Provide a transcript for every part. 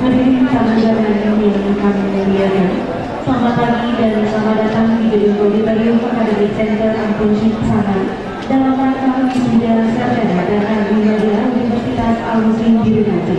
Hadirin tamu undangan yang kami muliakan, selamat pagi dan selamat datang di gedung Auditorium Academic Center Ampun Sana dalam rangka wisuda sarjana dan ahli media Universitas Al-Muslim Dirinati.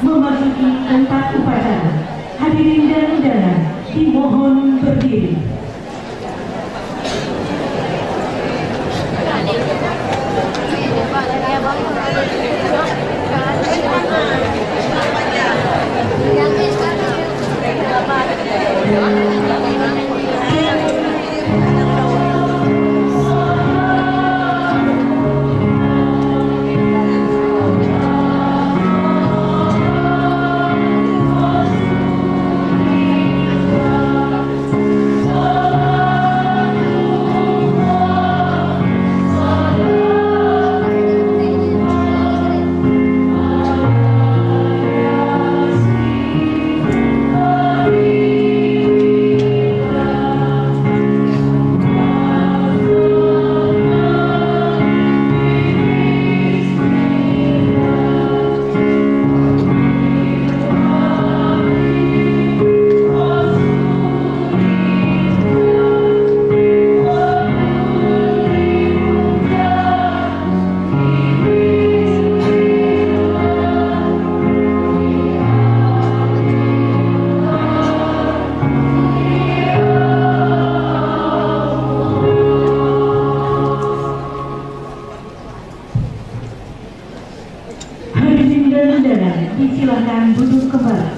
Memasuki tempat upacara, hadirin dan undangan dimohon berdiri. Silakan duduk kembali.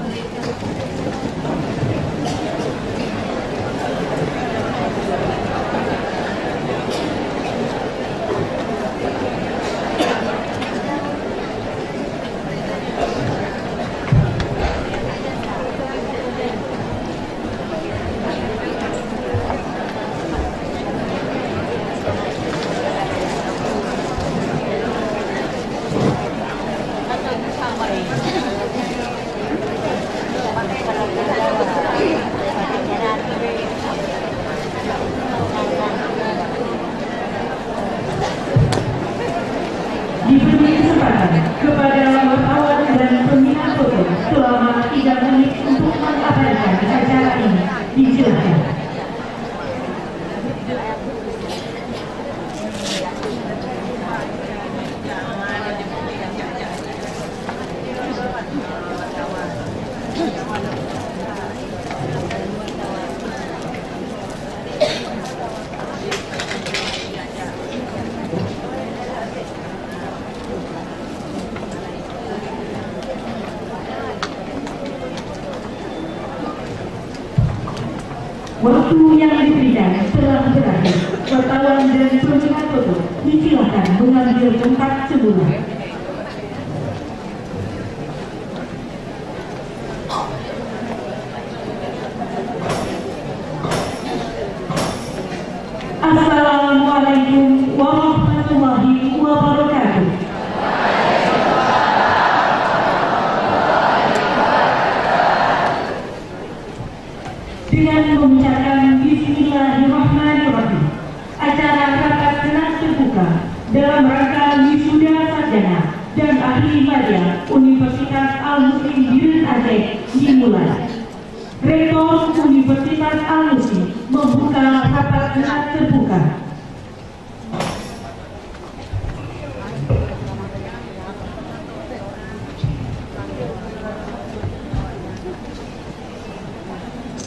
Diberi kesempatan kepada wartawan dan peminat foto selama 3 menit untuk mengabadikan acara ini. Dijelaskan. Waktu yang diberikan telah berakhir. Wartawan dan peminat foto disilakan mengambil tempat semula. Assalamualaikum warahmatullahi wabarakatuh. Dengan mengucapkan Bismillahirrahmanirrahim, acara rapat kelas terbuka dalam rangka wisuda sarjana dan ahli media Universitas Al-Muslim Dirut Aceh dimulai. Rektor Universitas Al-Musi membuka rapat terbuka.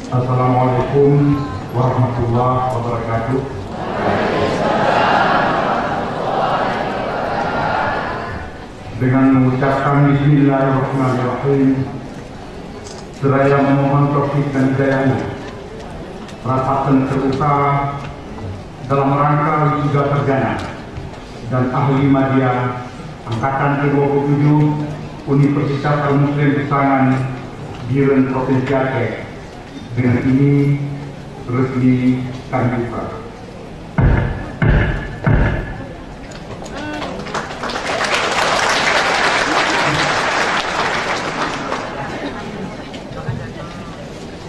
Assalamualaikum warahmatullahi wabarakatuh. Dengan mengucapkan Bismillahirrahmanirrahim, seraya memohon taufik dan hidayahnya, rapat terbuka dalam rangka wisuda sarjana dan ahli media angkatan ke-27 Universitas Al-Muslim Pesangan Biren Provinsi Aceh. Dengan ini resmi kami buka.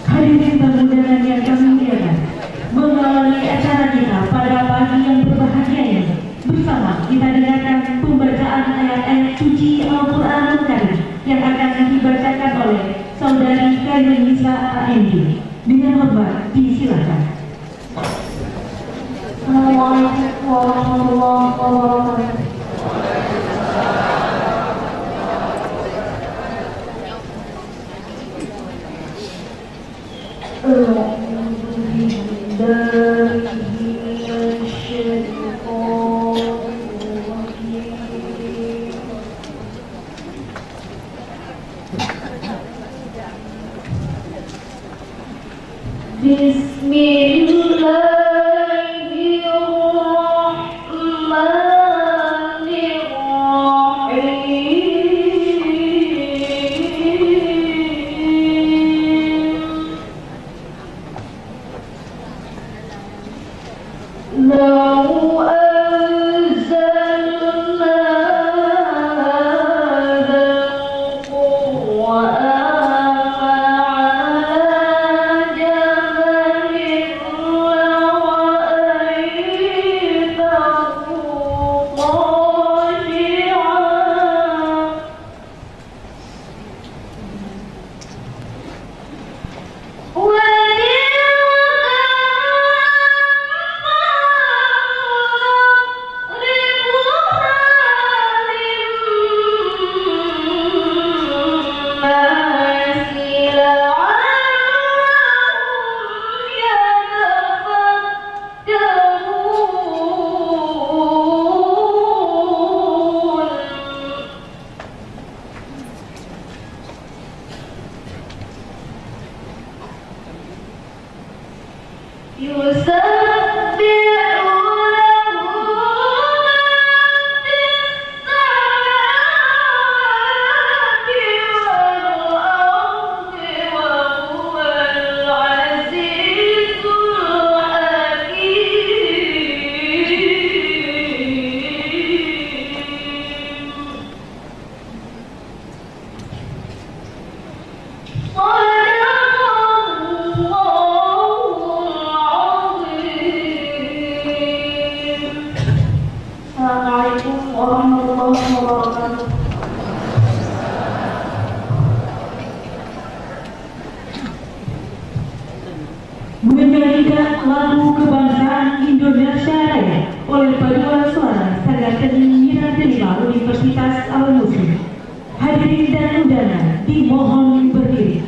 Hadirin tamu undangan yang kami muliakan, mengawali acara kita pada pagi yang berbahagia ini, bersama kita dengarkan pembacaan ayat-ayat suci Al-Quranul Karim yang akan dibacakan oleh Saudari Khairunisa AMD. Dengan hormat disilakan. Assalamualaikum warahmatullahi wabarakatuh. لو أنزلنا هذا القرآن على جبل لرأيته Assalamualaikum warahmatullahi wabarakatuh. Menyanyikan lagu kebangsaan Indonesia Raya oleh paduan suara Sarjana Mira Delima Universitas Al-Musi. Hadirin dan undangan dimohon berdiri.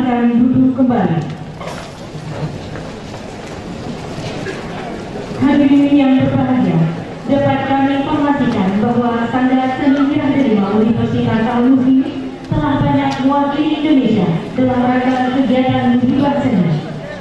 Silakan duduk kembali. Hadirin yang berbahagia, dapat kami informasikan bahwa standar seni yang diterima Universitas Al-Musi telah banyak mewakili Indonesia dalam rangka kegiatan hibah seni.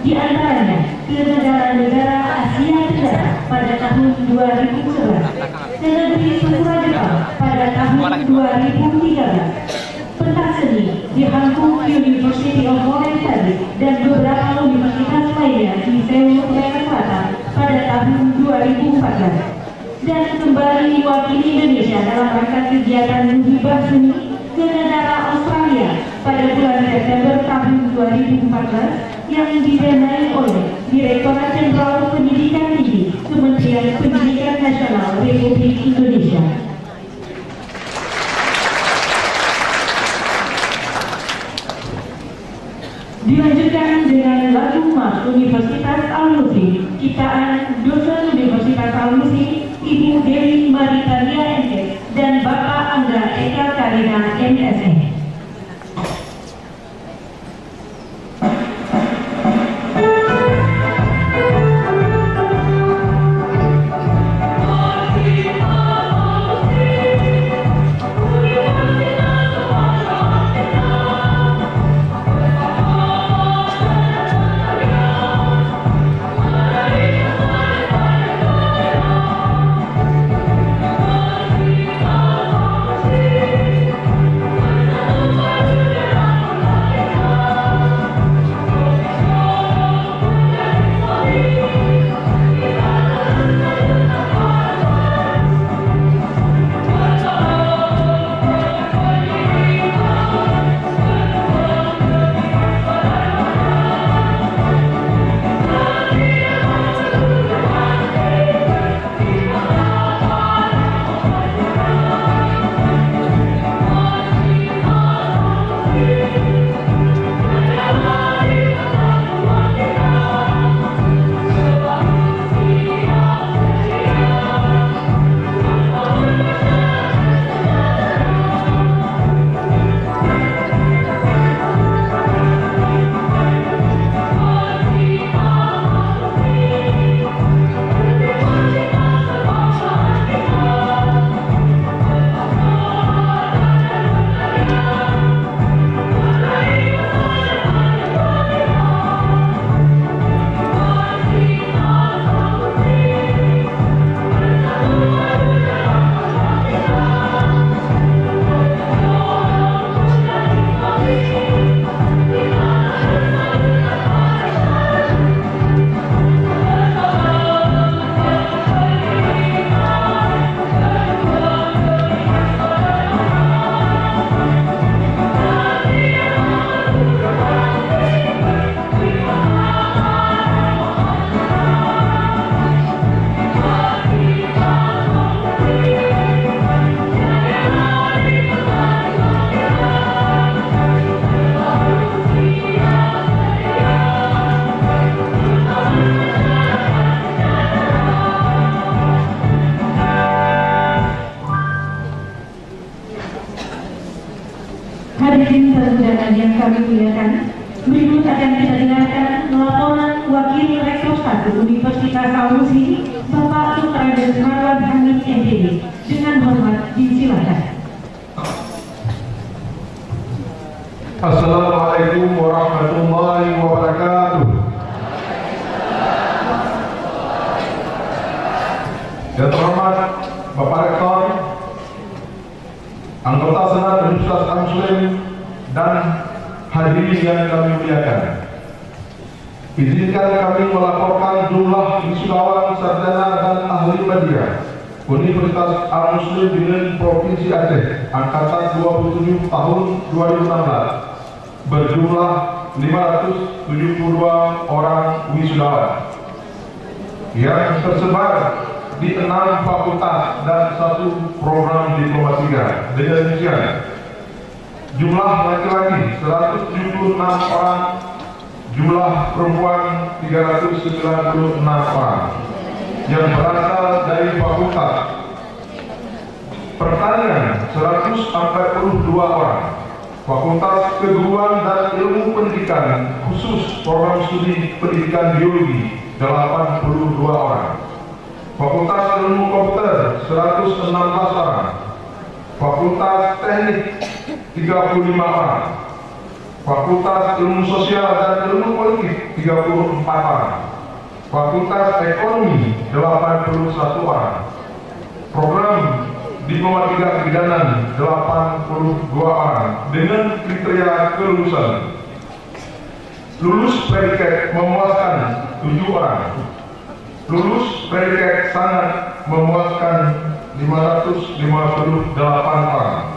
Di antaranya ke negara-negara Asia Tenggara pada tahun 2011, ke negeri Sakura Jepang pada tahun 2013, pentas seni di Hankook University of Modern Studies dan beberapa universitas lainnya di Seoul, Korea Selatan pada tahun 2014, dan kembali mewakili Indonesia dalam rangka kegiatan hibah seni ke negara Australia pada bulan September tahun 2014 yang didanai oleh Direktorat Jenderal Pendidikan Tinggi Kementerian Pendidikan Nasional Republik Indonesia. Dilanjutkan dengan lagu Mas Universitas Al-Musi, ciptaan dosen Universitas Al-Musi, Ibu Dewi Maritania MK dan Bapak Angga Eka Karina MSN. Hadirin perundangan yang kami muliakan, berikut akan kita dengarkan laporan Wakil Rektor 1 Universitas Al-Musi, Bapak Dr. Marwan Hamid MPD. Dengan hormat disilakan. Assalamualaikum warahmatullahi wabarakatuh. Yang terhormat Bapak Rektor, anggota Senat Universitas Al-Muslim, dan hadirin yang kami muliakan. Izinkan kami melaporkan jumlah wisudawan, sarjana, dan ahli media Universitas Al-Muslim di Provinsi Aceh Angkatan 27 tahun 2016 berjumlah 572 orang wisudawan yang tersebar di 6 fakultas dan 1 program diploma 3. Dengan demikian, jumlah laki-laki 176 orang, jumlah perempuan 396 orang yang berasal dari fakultas pertanian 142 orang, Fakultas Keguruan dan Ilmu Pendidikan khusus program studi pendidikan biologi 82 orang. Fakultas Ilmu Komputer 116 orang. Fakultas Teknik 35 orang. Fakultas Ilmu Sosial dan Ilmu Politik 34 orang. Fakultas Ekonomi 81 orang. Program Diploma 3 Kebidanan 82 orang dengan kriteria kelulusan. Lulus predikat memuaskan 7 orang. Lulus predikat sangat memuaskan 558 orang.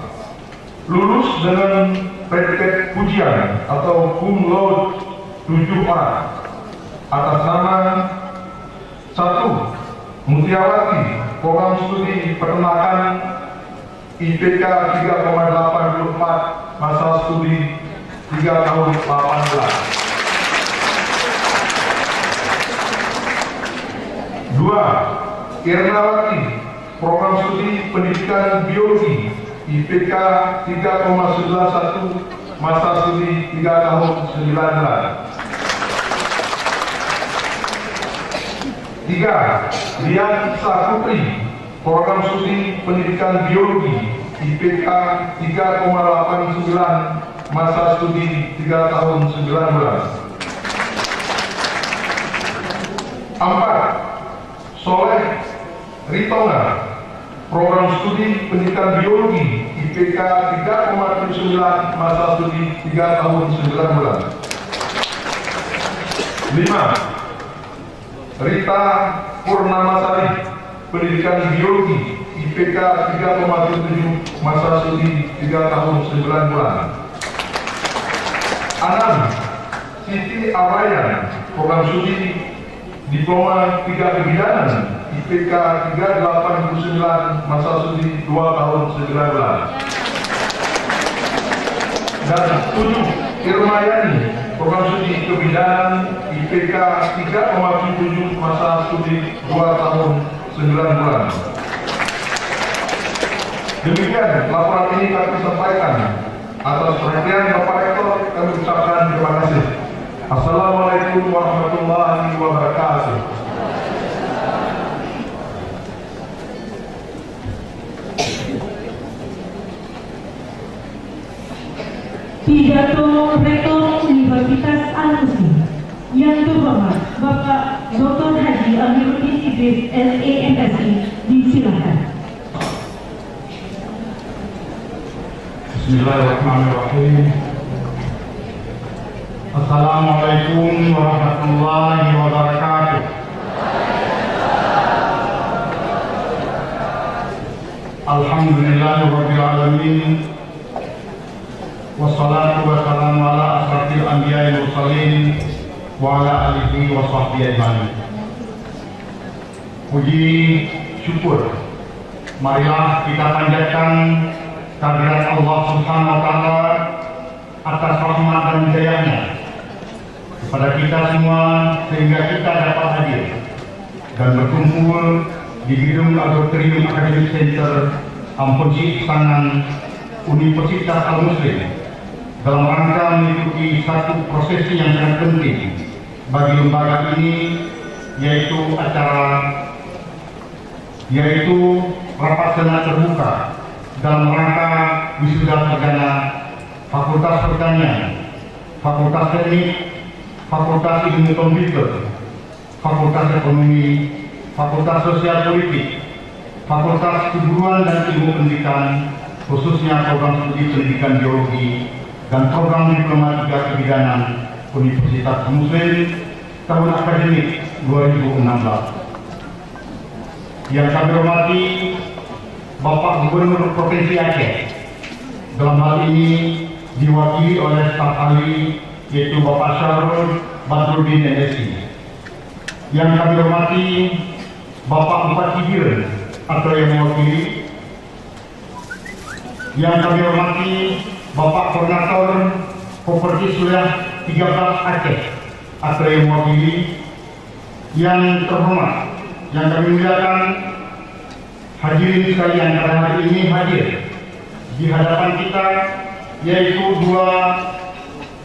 Lulus dengan predikat pujian atau cum laude 7 orang. Atas nama 1. Mutiawati, program studi peternakan IPK 3,84, masa studi 3 tahun 18. 2. Irnawati, program studi pendidikan biologi IPK 3,91, masa studi 3 tahun 19. 3. Dian Saputri, program studi pendidikan biologi IPK 3,89, masa studi 3 tahun 19. 4. Soleh Ritonga, program studi pendidikan biologi IPK 3,79, masa studi 3 tahun 19. 5. Rita Purnamasari, pendidikan biologi IPK 3,77, masa studi 3 tahun 9 bulan. 6. Siti Arayan, program studi Diploma 3 Kebidanan IPK 3,89, masa studi 2 tahun 9 bulan. Dan 7. Irmayani, program studi Kebidanan IPK 3,77, masa studi 2 tahun 9 bulan. Demikian laporan ini kami sampaikan. Atas perhatian Bapak Rektor kami ucapkan terima kasih. Assalamualaikum warahmatullahi wabarakatuh. Pidato Rektor Universitas Al-Muslim yang terhormat Bapak Dr. Haji Amiruddin Idris LAMSI, disilakan. Bismillahirrahmanirrahim. Assalamualaikum warahmatullahi wabarakatuh. Alhamdulillahirabbil alamin. Wassalatu wassalamu ala asrafil anbiya'i wal mursalin wa ala alihi wa sahbihi ajma'in. Puji syukur marilah kita panjatkan kehadirat Allah Subhanahu wa taala atas rahmat dan hidayahnya kepada kita semua sehingga kita dapat hadir dan berkumpul di gedung Auditorium Academic Center Amponji Iksanan Universitas Al-Muslim dalam rangka mengikuti satu prosesi yang sangat penting bagi lembaga ini, yaitu rapat senat terbuka dalam rangka wisuda sarjana Fakultas Pertanian, Fakultas Teknik, Fakultas Ilmu Komputer, Fakultas Ekonomi, Fakultas Sosial Politik, Fakultas Keguruan dan Ilmu Pendidikan, khususnya program studi pendidikan biologi dan program Diploma 3 Kebidanan Universitas Muslim tahun akademik 2016. Yang kami hormati Bapak Gubernur Provinsi Aceh, dalam hal ini diwakili oleh staf ahli yaitu Bapak Syahrul Badruddin MSc. Yang kami hormati Bapak Bupati Bir atau yang mewakili. Yang kami hormati Bapak Koordinator Koperasi Sudah 13 Aceh atau yang mewakili. Yang terhormat, yang kami muliakan hadirin sekalian, pada hari ini hadir di hadapan kita yaitu dua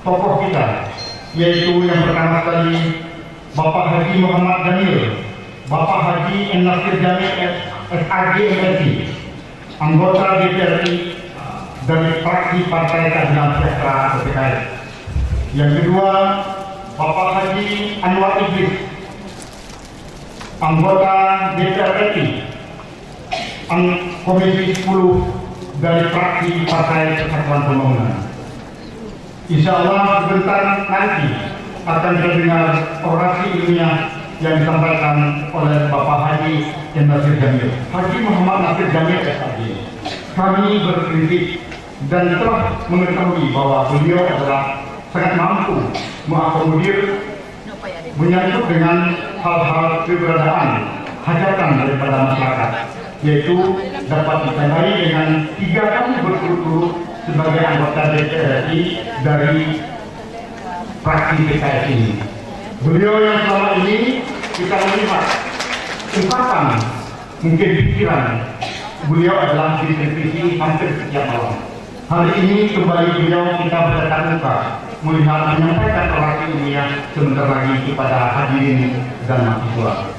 tokoh kita, yaitu yang pertama sekali Bapak Haji Muhammad Jamil, Bapak Haji Nasir Jamil SAG MSI, anggota DPR RI dari fraksi Partai Keadilan Sejahtera atau PKS. Yang kedua, Bapak Haji Anwar Idris, anggota DPR RI, Komisi 10 dari fraksi Partai Persatuan Pembangunan. Insya Allah sebentar nanti akan terdengar orasi ilmiah yang disampaikan oleh Bapak Haji Nasir Jamil. Haji Muhammad Nasir Jamil SAG. Kami berkritik dan telah mengetahui bahwa beliau adalah sangat mampu mengakomodir menyangkut dengan hal-hal keberadaan hajatan daripada masyarakat, yaitu dapat ditandai dengan 3 kali berturut-turut sebagai anggota DPR RI dari fraksi PKS ini. Beliau yang selama ini kita melihat ungkapan, mungkin pikiran beliau adalah di televisi hampir setiap malam. Hari ini kembali beliau kita bertatap muka melihat menyampaikan orasi ilmiah sebentar lagi kepada hadirin dan mahasiswa.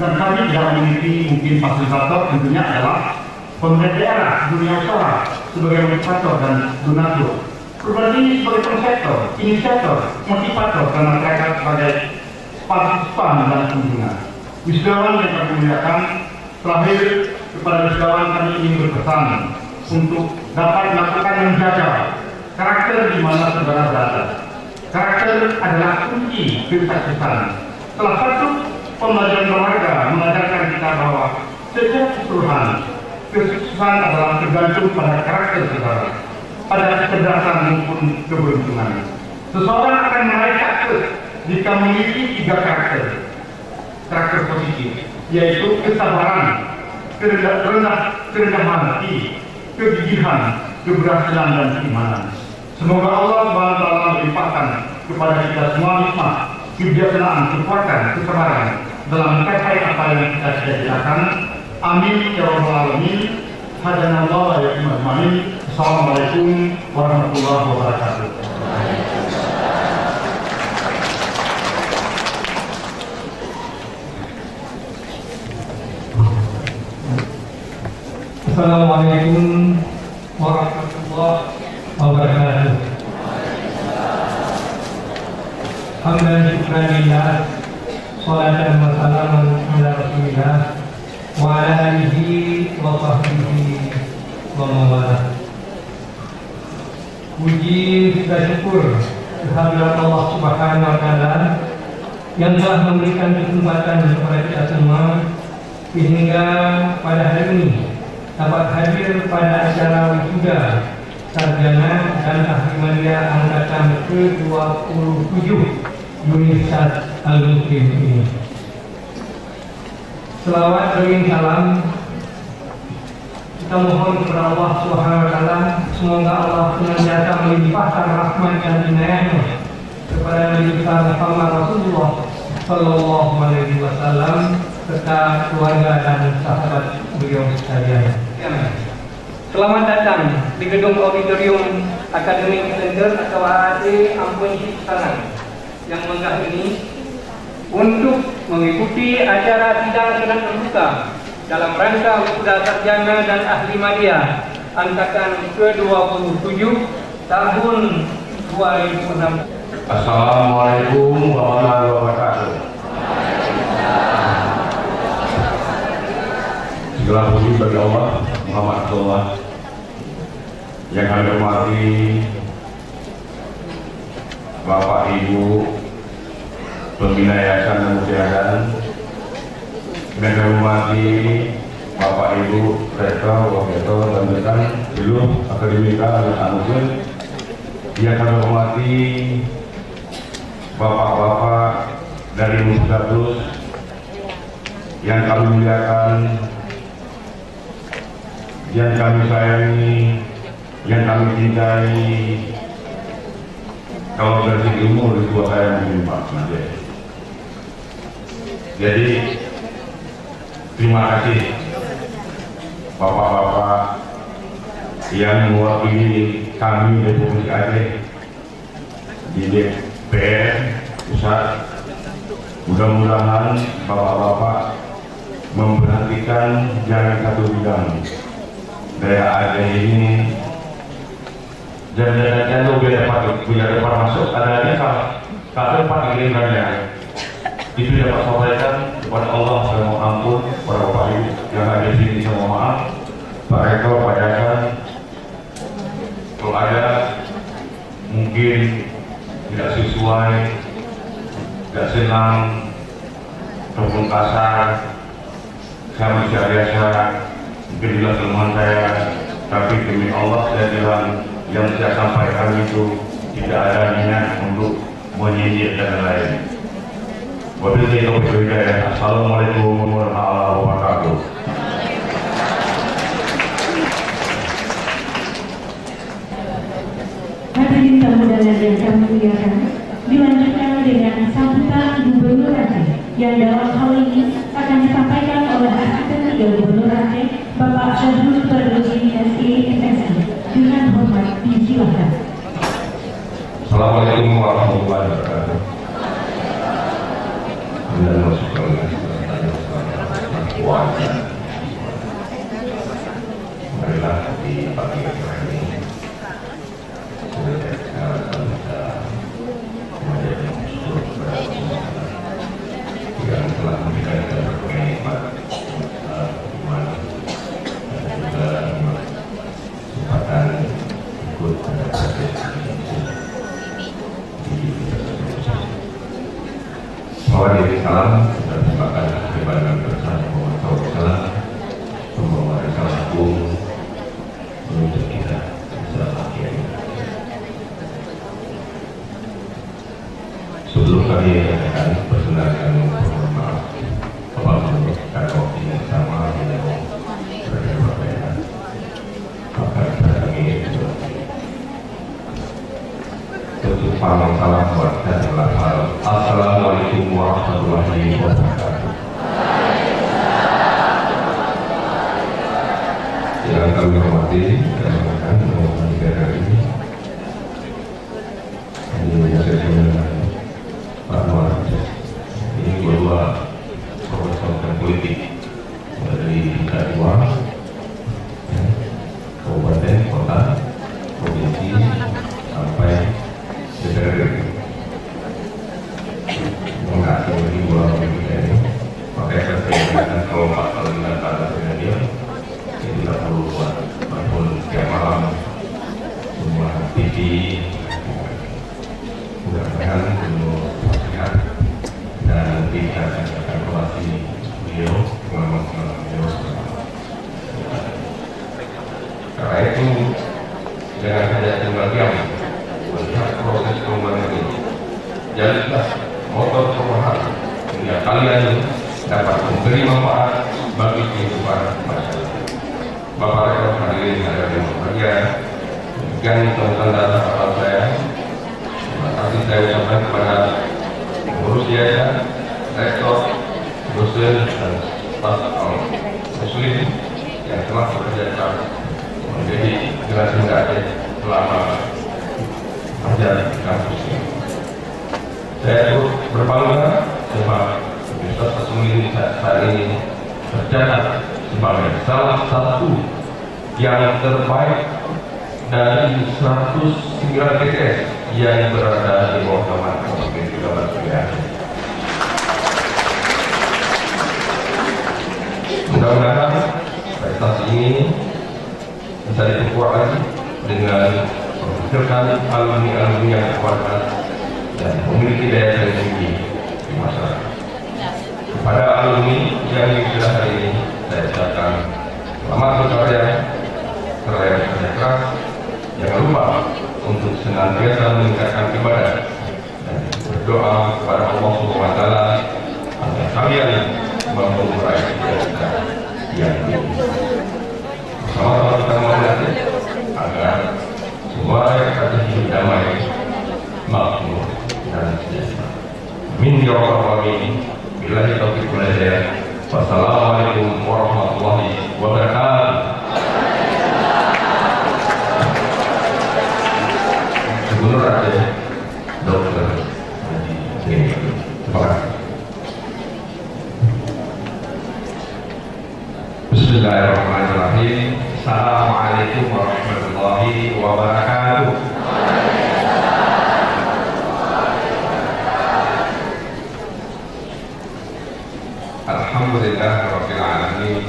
Dan kami tidak memiliki mungkin fasilitator, tentunya adalah pemerintah daerah, dunia usaha sebagai motivator dan donatur. Pribadi sebagai konseptor, inisiator, motivator dan masyarakat sebagai partisipan dan kunjungan. Wisudawan yang kami muliakan, terakhir kepada wisudawan kami ingin berpesan untuk dapat melakukan menjaga karakter di mana saudara berada. Karakter adalah kunci kesuksesan. Salah satu pembelajaran berharga mengajarkan kita bahwa secara keseluruhan kesuksesan adalah tergantung pada karakter saudara, pada kecerdasan maupun keberuntungan. Seseorang akan meraih sukses jika memiliki 3 karakter positif, yaitu kesabaran, kerendahan hati, kegigihan, keberhasilan dan keimanan. Semoga Allah SWT melimpahkan kepada kita semua nikmat, kebijaksanaan, kekuatan, kesabaran dalam mencapai apa yang kita cita-citakan. Amin ya rabbal alamin. Hadanallahu wa iyyakum ajmain. Assalamualaikum warahmatullahi wabarakatuh. Assalamualaikum warahmatullahi wabarakatuh. Hamdan syukran lillah, salatan wa salaman ala rasulillah wa ala alihi wa sahbihi wa mawalah. Puji kita syukur kehadirat Allah Subhanahu wa taala yang telah memberikan kesempatan kepada kita semua sehingga pada hari ini dapat hadir pada acara wisuda sarjana dan ahli media angkatan ke-27 Universitas Al-Muslim ini. Selawat dan salam kita mohon kepada Allah Subhanahu wa taala, semoga Allah senantiasa melimpahkan rahmat dan inayahnya kepada Nabi kita Muhammad Rasulullah sallallahu alaihi wasallam serta keluarga dan sahabat beliau sekalian. Selamat datang di gedung auditorium Academic Center atau AAC Ampun Sana yang megah ini untuk mengikuti acara sidang senat terbuka dalam rangka wisuda sarjana dan ahli media angkatan ke-27 tahun 2006. Assalamualaikum warahmatullahi wabarakatuh. Segala puji bagi Allah Muhammad Rasulullah. Yang kami hormati Bapak Ibu Pembina Yayasan dan Musyawarah, yang kami hormati Bapak Ibu Rektor, Wakil dan Dekan seluruh akademika dan anugerah, yang kami hormati Bapak-bapak dari Musdatus, yang kami muliakan, yang kami sayangi, yang kami cintai. Kalau dari ilmu di sebuah saya mungkin Pak Nadia. Jadi terima kasih Bapak-bapak yang mewakili kami Republik Aceh di DPR pusat, mudah-mudahan bapak-bapak memperhatikan jangan satu bidang. Daerah Aceh ini dan bila dapat masuk adanya kalau Pak Gilirannya itu dapat sampaikan kepada Allah. Saya mohon ampun para bapak ibu yang ada di sini, saya mohon maaf Pak Rektor, Pak Jakan, kalau ada mungkin tidak sesuai, tidak senang ataupun kasar, saya manusia biasa, mungkin bila kelemahan saya, tapi demi Allah saya bilang yang saya sampaikan itu tidak ada niat untuk menyindir dan lain. Wabillahi taufiq wal hidayah. Assalamualaikum warahmatullahi wabarakatuh. Hadirin tamu undangan yang kami muliakan, dilanjutkan dengan sambutan Gubernur Aceh yang dalam hal ini akan disampaikan oleh Asisten 3 Gubernur Aceh, Bapak Syarul Bardozin SE MSI. Dengan hormat disilakan. Assalamualaikum warahmatullahi wabarakatuh. Marilah di pagi hari ini yang telah memberikan berbagai nikmat iman dan juga kesempatan ikut pada proses salam dan terima kepada bersama salam membawa risalah agung menuntut kita bersama kiai. Sebelum kami akan perkenalkan mohon maaf apabila kalau tidak sama dengan berbeda, maka kami tutup salam buat dan Assalamualaikum warahmatullahi wabarakatuh. Yang kami hormati dan mengucapkan negara ini sesi dengan Pak Anwar. Ini berdua profesor politik dari tingkat 2 kabupaten, kota, provinsi sampai DPR. Mengatur di bulan ini, makanya saya katakan kalau Pak Kalimantan pada dengan dia itu tidak perlu buat maupun setiap malam semua TV mudah-mudahan penuh sehat dan nanti kita akan evaluasi beliau pengalaman beliau. Karena itu jangan hanya tinggal diam melihat proses pembangunan ini. Jadilah motor perubahan hingga kalian dapat memberi manfaat bagi kehidupan masyarakat. Bapak Rektor hadirin hadirin berbahagia, demikian tanda kata saya. Terima kasih saya ucapkan kepada pengurus yayasan, rektor, dosen dan staf muslim yang telah bekerja keras menjadi generasi muda Aceh selama kerja di kampus ini. Saya turut berbangga sebab Universitas Hasanuddin saat ini tercatat sebagai salah satu yang terbaik dari 109 TTS yang berada di bawah naungan Provinsi Aceh. Mudah-mudahan prestasi ini bisa diperkuat lagi dengan memikirkan alumni-alumni yang kuat dan memiliki daya saing tinggi di masyarakat. Kepada alumni yang sudah hari ini, saya ucapkan selamat berkarya, kerja keras, jangan lupa untuk senantiasa meningkatkan ibadah dan berdoa kepada Allah SWT agar kalian mampu meraih cita-cita yang tinggi. Sama-sama kita memohon agar semua rakyat hidup damai, makmur dan sejahtera. Amin ya rabbal alamin. Billahi taufiq wal hidayah. Wassalamualaikum warahmatullahi wabarakatuh. Bismillahirrahmanirrahim. Assalamualaikum warahmatullahi wabarakatuh. Alhamdulillah rabbil alamin.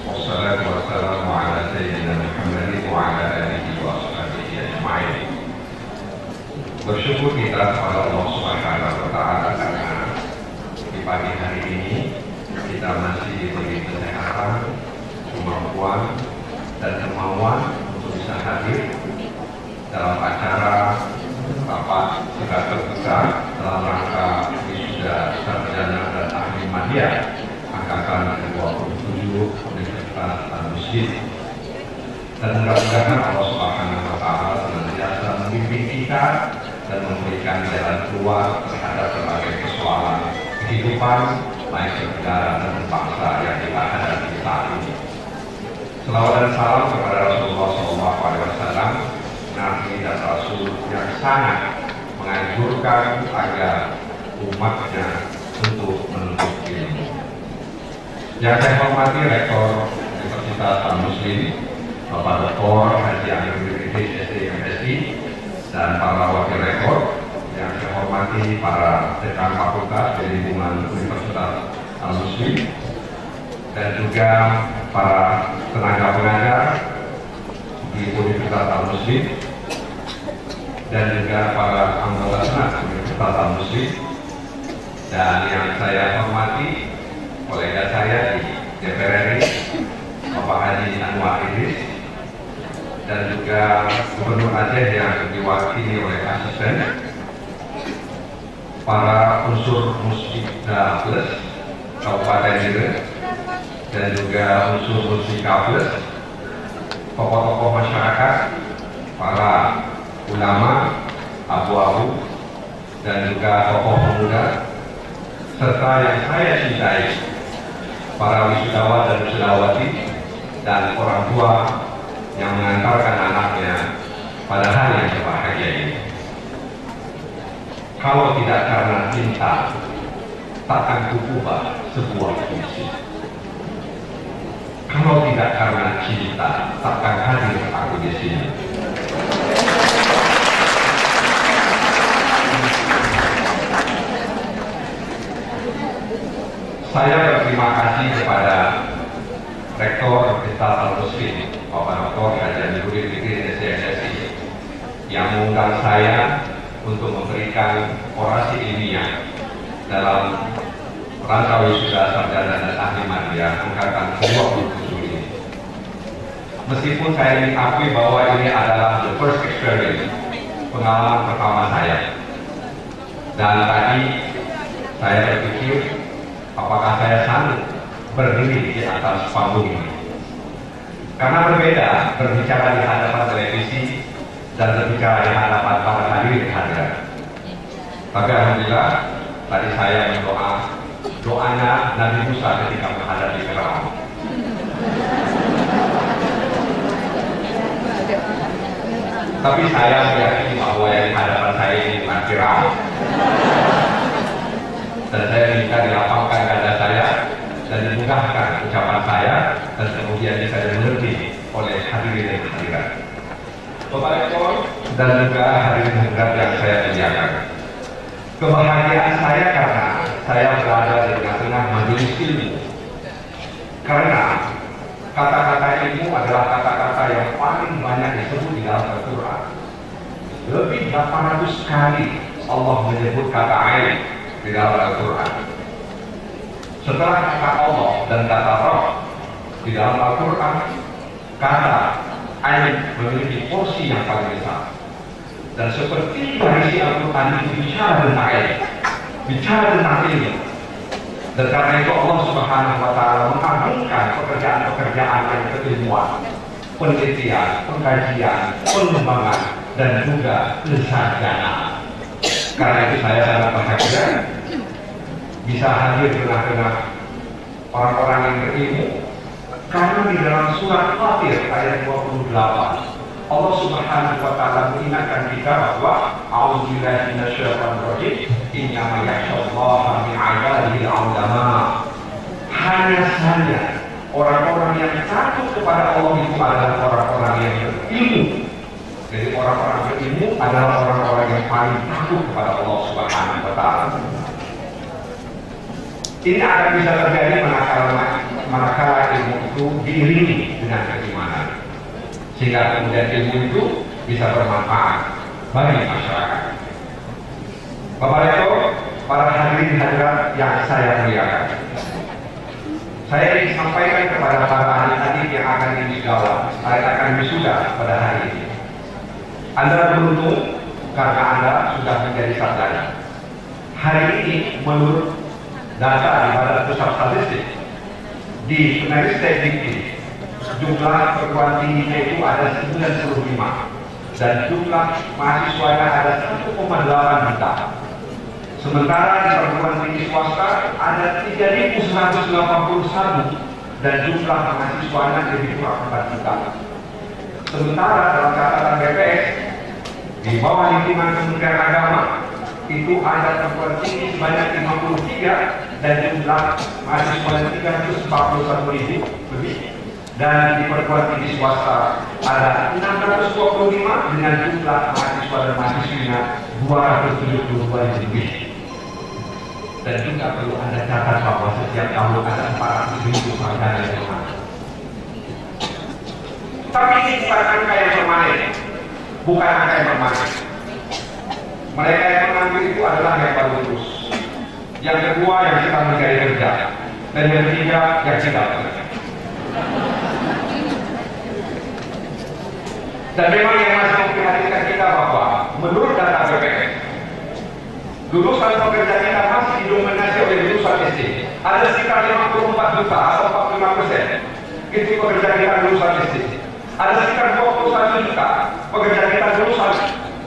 Wassalatu wassalamu ala sayyidina Muhammadin wa ala alihi wa sahbihi ajma'in. Bersyukur kita kepada Allah Subhanahu wa taala karena di pagi hari ini kita masih diberi kesehatan, kemampuan dan kemauan untuk bisa hadir dalam acara rapat tingkat terbuka dalam rangka wisuda sarjana dan ahli media angkatan ke-27 Universitas Al-Muslim. Dan mudah-mudahan Allah Subhanahu wa taala senantiasa membimbing kita dan memberikan jalan keluar terhadap berbagai persoalan kehidupan baik bernegara dan bangsa yang kita hadapi saat ini. Selawat dan salam kepada Rasulullah SAW, Nabi dan Rasul yang sangat menganjurkan agar umatnya untuk menuntut ilmu. Yang saya hormati Rektor Universitas Al-Muslim, Bapak Dr. Haji Amir Idris SDMSI, dan para wakil rektor. Yang saya hormati para dekan fakultas di lingkungan Universitas Al-Muslim, dan juga para tenaga pengajar di Universitas Al-Muslim, dan juga para anggota senat Universitas Al-Muslim, dan yang saya hormati kolega saya di DPR RI, Bapak Haji Anwar Idris, dan juga Gubernur Aceh yang diwakili oleh asisten, para unsur Musbika Plus Kabupaten Jember, dan juga unsur Musbika Plus, tokoh-tokoh masyarakat, para ulama, abu-abu, dan juga tokoh pemuda, serta yang saya cintai, para wisudawan dan wisudawati, dan orang tua yang mengantarkan anaknya pada hari yang berbahagia ini. Kalau tidak karena cinta, takkan kuubah sebuah puisi. Kalau tidak karena cinta, takkan hadir aku di sini. Saya berterima kasih kepada Rektor Universitas Al-Muslim, Bapak Dr. Haji Amir Idris SDMSI, yang mengundang saya untuk memberikan orasi ilmiah dalam rangka wisuda sarjana dan ahli media angkatan 27 ini. Meskipun saya mengakui bahwa ini adalah the first experience, pengalaman pertama saya, dan tadi saya berpikir apakah saya sanggup berdiri di atas panggung ini, karena berbeda berbicara di hadapan televisi dan berbicara di hadapan para hadirin hadirat. Tapi alhamdulillah tadi saya berdoa, doanya Nabi Musa ketika menghadapi Firaun. Tapi saya meyakini bahwa yang di hadapan saya ini bukan Firaun. Dan saya minta dilapangkan dada saya dan dimudahkan ucapan saya, dan kemudian bisa dimengerti oleh hadirin dan hadirat. Bapak Rektor dan juga hadirin hadirat yang saya muliakan, kebahagiaan saya karena saya berada di tengah-tengah majelis ilmu. Karena kata-kata ilmu adalah kata-kata yang paling banyak disebut di dalam Al-Quran. Lebih 800 kali Allah menyebut kata ilmu di dalam Al-Quran. Setelah kata Allah dan kata Roh di dalam Al-Quran, kata ilmu memiliki porsi yang paling besar. Dan seperti isi Al-Quran itu bicara tentang ilmu, bicara tentang ilmu. Dan karena itu Allah Subhanahu wa taala mengagungkan pekerjaan-pekerjaan yang keilmuan, penelitian, pengkajian, pengembangan, dan juga kesarjanaan. Karena itu saya sangat bahagia bisa hadir di tengah-tengah orang-orang yang berilmu, karena di dalam surat Fatir ayat 28 Allah Subhanahu wa taala mengingatkan kita bahwa a'udzubillahi minasyaitonir rajim, innama yakhshallaha min 'ibadihi al-ulama. Hanya saja orang-orang yang takut kepada Allah itu adalah orang-orang yang berilmu. Jadi orang-orang berilmu adalah orang-orang yang paling takut kepada Allah Subhanahu wa Ta'ala. Ini akan bisa terjadi manakala ilmu itu diiringi dengan keimanan, sehingga kemudian ilmu itu bisa bermanfaat bagi masyarakat. Bapak Rektor, para hadirin hadirat yang saya muliakan, saya ingin sampaikan kepada para adik-adik yang akan wisuda pada hari ini. Anda beruntung karena Anda sudah menjadi sarjana. Hari ini menurut data di Badan Pusat Statistik di United Dikti, jumlah perguruan tingginya itu ada 95 dan jumlah mahasiswanya ada 1,8 juta. Sementara di perguruan tinggi swasta ada 3.181 dan jumlah mahasiswanya lebih kurang 4 juta. Sementara dalam catatan BPS di bawah lingkungan Kementerian Agama itu ada perguruan tinggi sebanyak 53 dan jumlah mahasiswanya 341.000 lebih. Dan di perguruan tinggi swasta ada 625 dengan jumlah mahasiswa dan mahasiswinya 272 lebih. Dan juga perlu Anda catat bahwa setiap tahun ada 400.000 sarjana yang masuk. Tapi ini bukan angka yang permanen, bukan angka yang permanen. Mereka yang mengambil itu adalah yang baru lulus. Yang kedua yang sedang mencari kerja, dan yang ketiga yang tidak bekerja. Dan memang yang masih memprihatinkan kita bahwa menurut data BPS, lulusan pekerja kita masih didominasi oleh lulusan SD. Ada sekitar 54 juta atau 45% itu pekerja kita lulusan SD. Ada sekitar 21 juta pekerja kita lulusan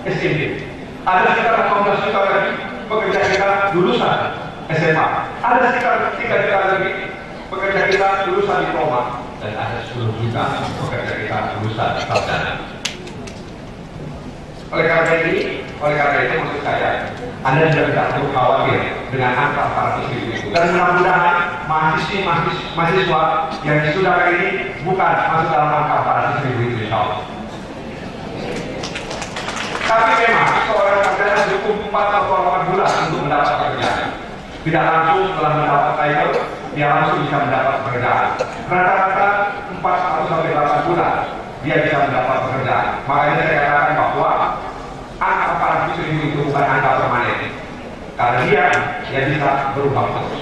SMP. Ada sekitar 18 juta lagi pekerja kita lulusan SMA. Ada sekitar 3 juta lagi pekerja kita lulusan diploma, dan ada 10 juta pekerja kita lulusan sarjana. Oleh karena itu maksud saya, Anda tidak perlu khawatir dengan angka 400.000 itu. Dan mudah-mudahan mahasiswa yang sudah kali ini bukan masuk dalam angka 400.000 itu, insya Allah. Tapi memang seorang sarjana cukup 4 atau 8 bulan untuk mendapat pekerjaan. Tidak langsung setelah mendapat title, dia langsung bisa mendapat pekerjaan. Rata-rata 4 atau sampai 8 bulan dia bisa mendapat pekerjaan. Makanya saya katakan bahwa angka 400.000 itu bukan angka permanen, karena dia bisa berubah terus.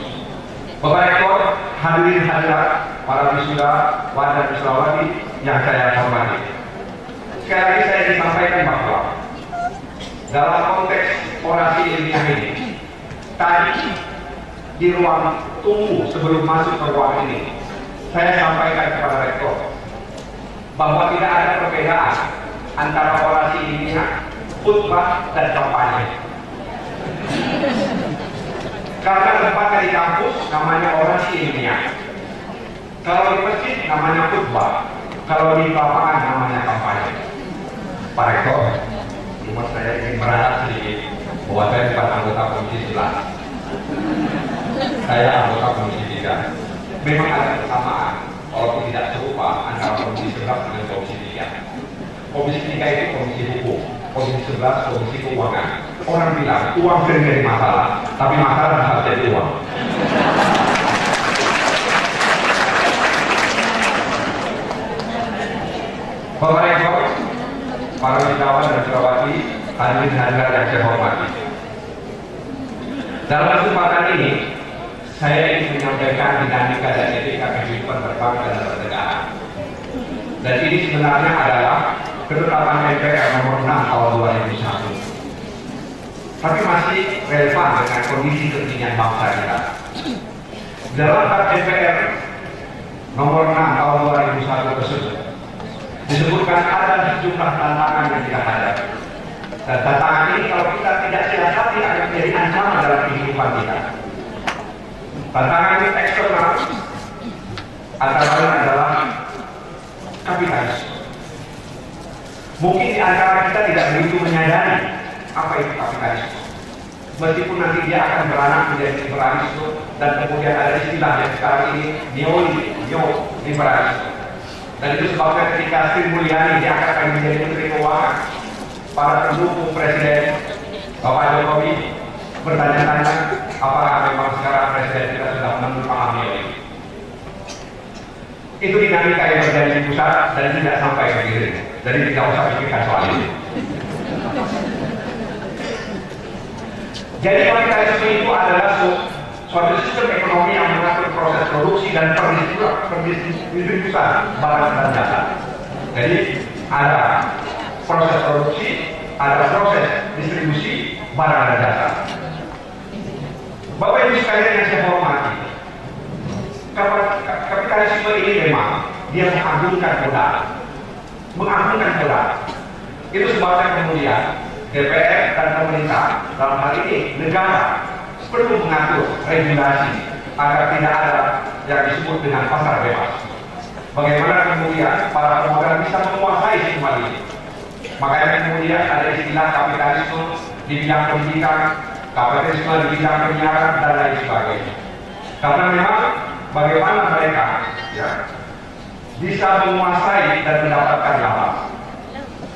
Bapak Rektor, hadirin hadirat, para wisuda, wadah wisudawati yang saya hormati. Sekali lagi saya ingin sampaikan bahwa dalam konteks orasi ilmiah ini, tadi di ruang tunggu sebelum masuk ke ruang ini, saya sampaikan kepada Rektor bahwa tidak ada perbedaan antara orasi ilmiah, khutbah, dan kampanye. Karena tempatnya di kampus namanya orasi ilmiah, kalau di masjid namanya khutbah, kalau di lapangan namanya kampanye. Pak Rektor, cuma saya ingin merangkap sedikit bahwa saya bukan anggota Komisi 11. Saya anggota Komisi 3. Memang ada kesamaan, walaupun tidak serupa, antara Komisi 11 dengan Komisi 3. Komisi 3 itu komisi hukum, Komisi 11 komisi keuangan. Orang bilang uang sering jadi masalah, tapi masalah bisa jadi uang. Bapak Rektor, para wisudawan dan wisudawati, hadirin hadirat yang saya hormati. Dalam kesempatan ini, saya ingin menyampaikan dinamika dan etika kehidupan berbangsa dan bernegara. Dan ini sebenarnya adalah ketetapan MPR nomor 6 tahun 2001. Tapi masih relevan dengan kondisi kekinian bangsa kita. Dalam MPR nomor 6 tahun 2001 tersebut disebutkan ada sejumlah tantangan yang kita hadapi. Dan tantangan ini kalau kita tidak siasati akan menjadi ancaman dalam kehidupan kita. Tantangan ini eksternal, antara lain adalah kapitalisme. Mungkin di antara kita tidak begitu menyadari apa itu kapitalisme. meskipun nanti dia akan beranak menjadi liberalisme dan kemudian ada istilah yang sekarang ini neoliberalisme. Dan itu sebabnya ketika Sri Mulyani diangkat menjadi Menteri Keuangan, para pendukung Presiden Bapak Jokowi bertanya-tanya apakah memang sekarang Presiden kita sudah memahami ini. Itu dinamika yang terjadi di pusat dan tidak sampai ke hilir. Jadi tidak usah pikirkan soal ini. Jadi kapitalisme itu adalah suatu sistem ekonomi yang mengatur proses produksi dan pendistribusian barang dan jasa. Jadi ada proses produksi, ada proses distribusi barang dan jasa. Bapak Ibu sekalian yang saya hormati, kapitalisme ini memang dia mengagungkan modal. Itu sebabnya kemudian DPR dan pemerintah dalam hal ini negara perlu mengatur regulasi agar tidak ada yang disebut dengan pasar bebas. Bagaimana kemudian para pemodal bisa menguasai semua ini? Makanya kemudian ada istilah kapitalisme di bidang pendidikan, kapitalisme di bidang penyiaran dan lain sebagainya. Karena memang bagaimana mereka bisa menguasai dan mendapatkan laba.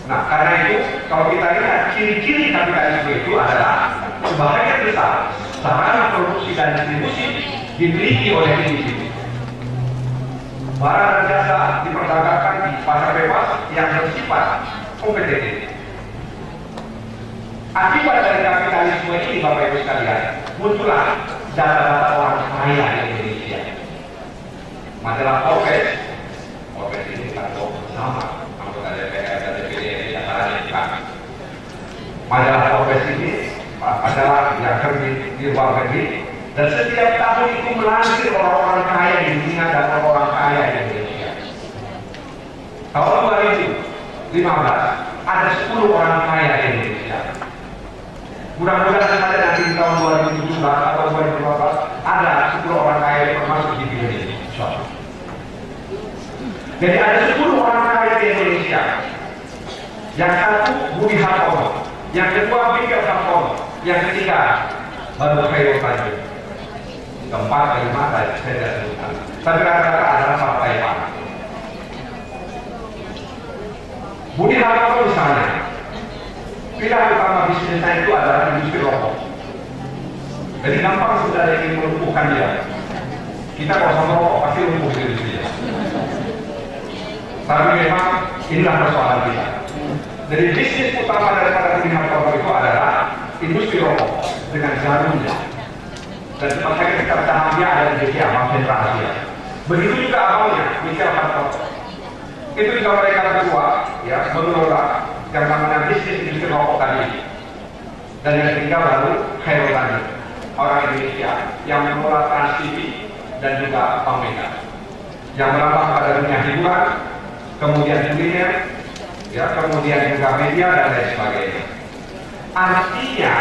Nah, karena itu kalau kita lihat ciri-ciri kapitalisme itu adalah sebagian besar sarana produksi dan distribusi dimiliki oleh individu. Barang dan jasa diperdagangkan di pasar bebas yang bersifat kompetitif. Akibat dari kapitalisme ini, Bapak Ibu sekalian, muncullah data-data orang kaya di Indonesia. Majalah Forbes ini kantor bersama anggota DPR dan DPD di antaranya bukan. Majalah Forbes ini adalah yang terbit di luar negeri dan setiap tahun itu melansir orang-orang kaya di dunia dan orang-orang kaya di Indonesia. Tahun 2015 ada 10 orang kaya di Indonesia. Mudah-mudahan saja nanti di tahun 2017 atau 2018 ada 10 orang kaya yang termasuk di Indonesia. Jadi ada 10 orang kaya di Indonesia. Yang satu Budi Hartono, yang kedua Mikhail Hartono, yang ketiga baru Khairul Tanjung. Keempat, kelima, saya tidak sebutkan. Tapi rata-rata adalah partai Pan. Budi Hartono misalnya, pilihan utama bisnisnya itu adalah industri rokok. Jadi gampang sebenarnya ingin melumpuhkan dia. Kita kalau sama rokok pasti lumpuh di industri. Tapi memang inilah persoalan kita. Jadi bisnis utama daripada Budi Hartono itu adalah industri rokok dengan jarumnya. Dan seperti kita bertahannya ada di Asia, Bank Sentral Asia. Begitu juga awalnya Mikhail Hartono. Itu juga mereka berdua mengelola yang namanya bisnis industri rokok tadi. Dan yang ketiga baru Khairul Tanjung, orang Indonesia yang mengelola Trans TV dan juga Bank Mega, yang merambah pada dunia hiburan, kemudian kuliner, kemudian juga media dan lain sebagainya. Artinya,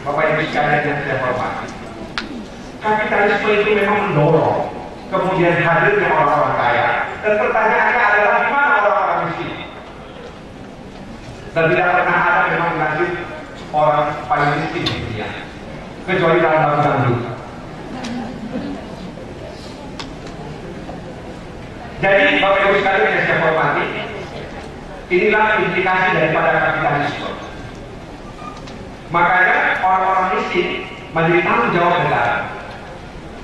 Bapak Ibu sekalian yang saya hormati, kapitalisme itu memang mendorong kemudian hadirnya orang-orang kaya, dan pertanyaannya adalah di mana orang-orang miskin? Dan tidak pernah ada memang nasib orang paling miskin di dunia, kecuali dalam bangunan dulu. Jadi Bapak Ibu sekalian yang saya hormati, inilah implikasi daripada kapitalisme. Makanya orang-orang miskin menjadi tanggung jawab negara.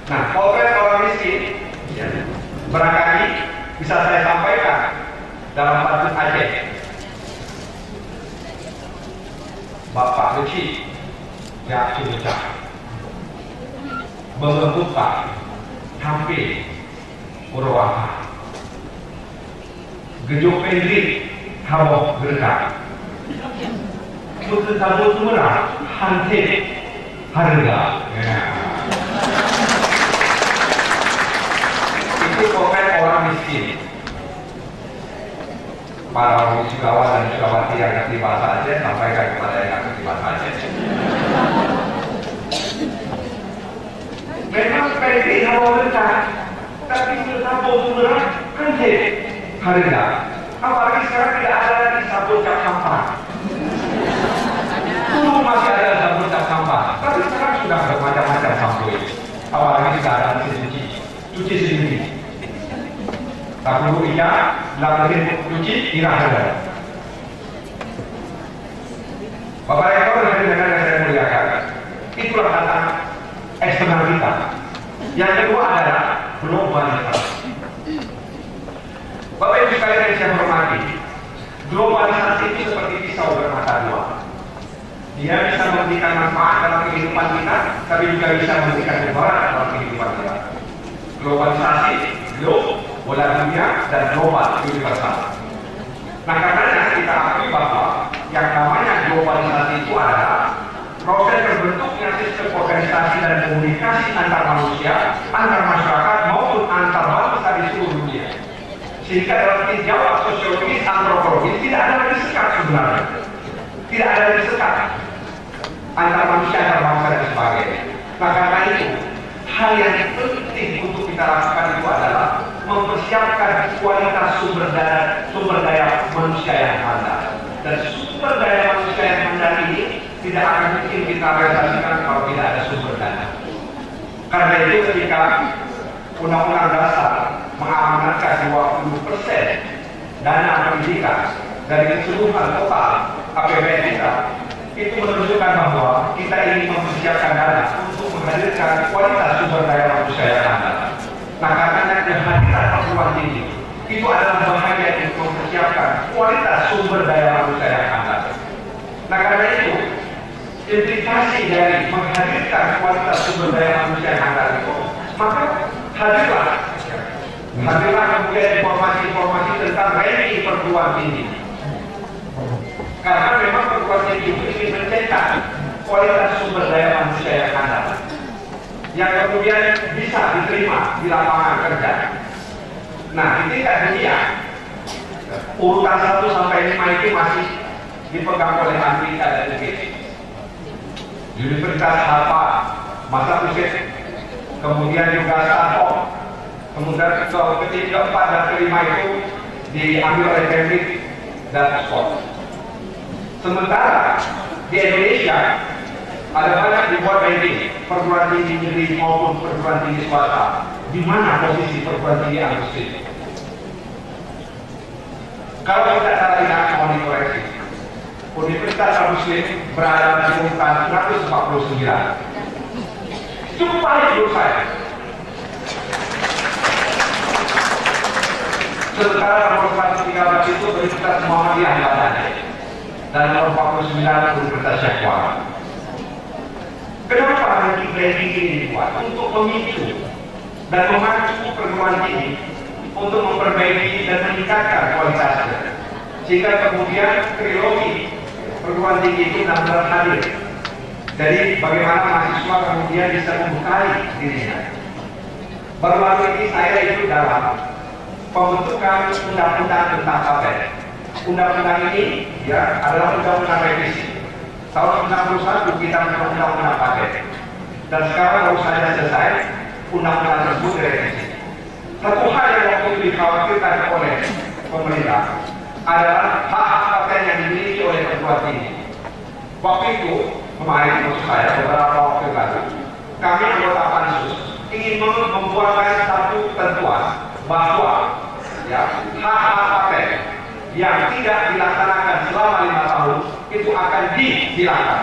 Nah, potret orang miskin barangkali bisa saya sampaikan dalam Patut Aceh. Bapak Kecil Jak Sucak membuka hampir Purwakarta Gejuk Pendrik Haboh Gerdak Putri Tabut Murah Hantik Harga itu potret orang miskin. Para wisudawan dan wisudawati yang ngerti bahasa Aceh sampaikan kepada yang ngerti bahasa Aceh. Memang pendek Haboh Gerdak, tapi Putri Tabut Murah Hantik Harga. Apalagi sekarang tidak ada lagi sabun cap sampah. Dulu masih ada sabun cap sampah. apa? Tapi sekarang sudah bermacam-macam sampo itu. Apalagi sekarang cuci sendiri. Tak perlu iya, dalam mesin cuci tidak ada. Bapak Rektor dan hadirin yang saya muliakan, itulah data eksternal kita. Yang kedua adalah globalisasi. Bapak Ibu sekalian yang saya hormati, globalisasi itu seperti pisau bermata dua. Dia bisa memberikan manfaat dalam kehidupan kita, tapi juga bisa memberikan mudarat dalam kehidupan kita. Globalisasi, bola dunia, dan global universal. Nah, karenanya kita akui bahwa yang namanya globalisasi itu adalah proses terbentuknya sistem organisasi dan komunikasi antar manusia, antar masyarakat maupun antar bangsa di seluruh dunia. Sehingga dalam tinjauan sosiologis antropologis tidak ada lagi sekat sebenarnya, tidak ada lagi sekat antar manusia, antar bangsa dan sebagainya. Nah, karena itu hal yang penting untuk kita lakukan itu adalah mempersiapkan kualitas sumber daya manusia yang handal. Dan sumber daya manusia yang handal ini tidak akan mungkin kita realisasikan kalau tidak ada sumber daya. Karena itu ketika Undang-Undang Dasar mengamanatkan 20% dana pendidikan dari keseluruhan total APBN kita, itu menunjukkan bahwa kita ingin mempersiapkan dana untuk menghadirkan kualitas sumber daya manusia yang handal. Nah, karena kehadiran perguruan tinggi itu adalah bahagian untuk mempersiapkan kualitas sumber daya manusia yang handal. Nah, karena itu implikasi dari menghadirkan kualitas sumber daya manusia yang handal itu, maka hadirlah kemudian informasi-informasi tentang ranking perguruan tinggi. Karena memang perguruan tinggi itu ingin mencetak kualitas sumber daya manusia yang handal, yang kemudian bisa diterima di lapangan kerja. Nah, di tingkat dunia, urutan 1 sampai 5 itu masih dipegang oleh Amerika dan Inggris. Universitas Harvard, Massachusetts, kemudian juga Stanford, kemudian ketiga, keempat dan kelima itu diambil oleh Cambridge dan Oxford. Sementara di Indonesia ada banyak dibuat ranking perguruan tinggi negeri maupun perguruan tinggi swasta. Di mana posisi perguruan tinggi Agustin? Kalau kita salah ingat, mohon dikoreksi. Universitas Al-Muslim berada di urutan 149. Cukup baik menurut saya. Sementara nomor 113 itu Universitas Muhammadiyah Badani dan nomor 49 Universitas Syahwara. Kenapa ranking ini dibuat? Untuk memicu dan memacu perguruan tinggi untuk memperbaiki dan meningkatkan kualitasnya, sehingga kemudian trilogi perguruan tinggi itu benar-benar hadir. Jadi bagaimana mahasiswa kemudian bisa membukai dirinya. Baru-baru ini saya ikut dalam pembentukan undang-undang tentang paten. Undang-undang ini ya adalah undang-undang revisi. Tahun 1991 kita membuat undang-undang paten. Dan sekarang baru saja selesai undang-undang tersebut direvisi. Satu hal yang waktu itu dikhawatirkan oleh pemerintah adalah hak paten yang dimiliki oleh perguruan tinggi. Waktu itu, kemarin maksud saya beberapa waktu lalu, kami anggota Pansus ingin membuatkan satu ketentuan bahwa ya hak paten yang tidak dilaksanakan selama 5 tahun itu akan dihilangkan.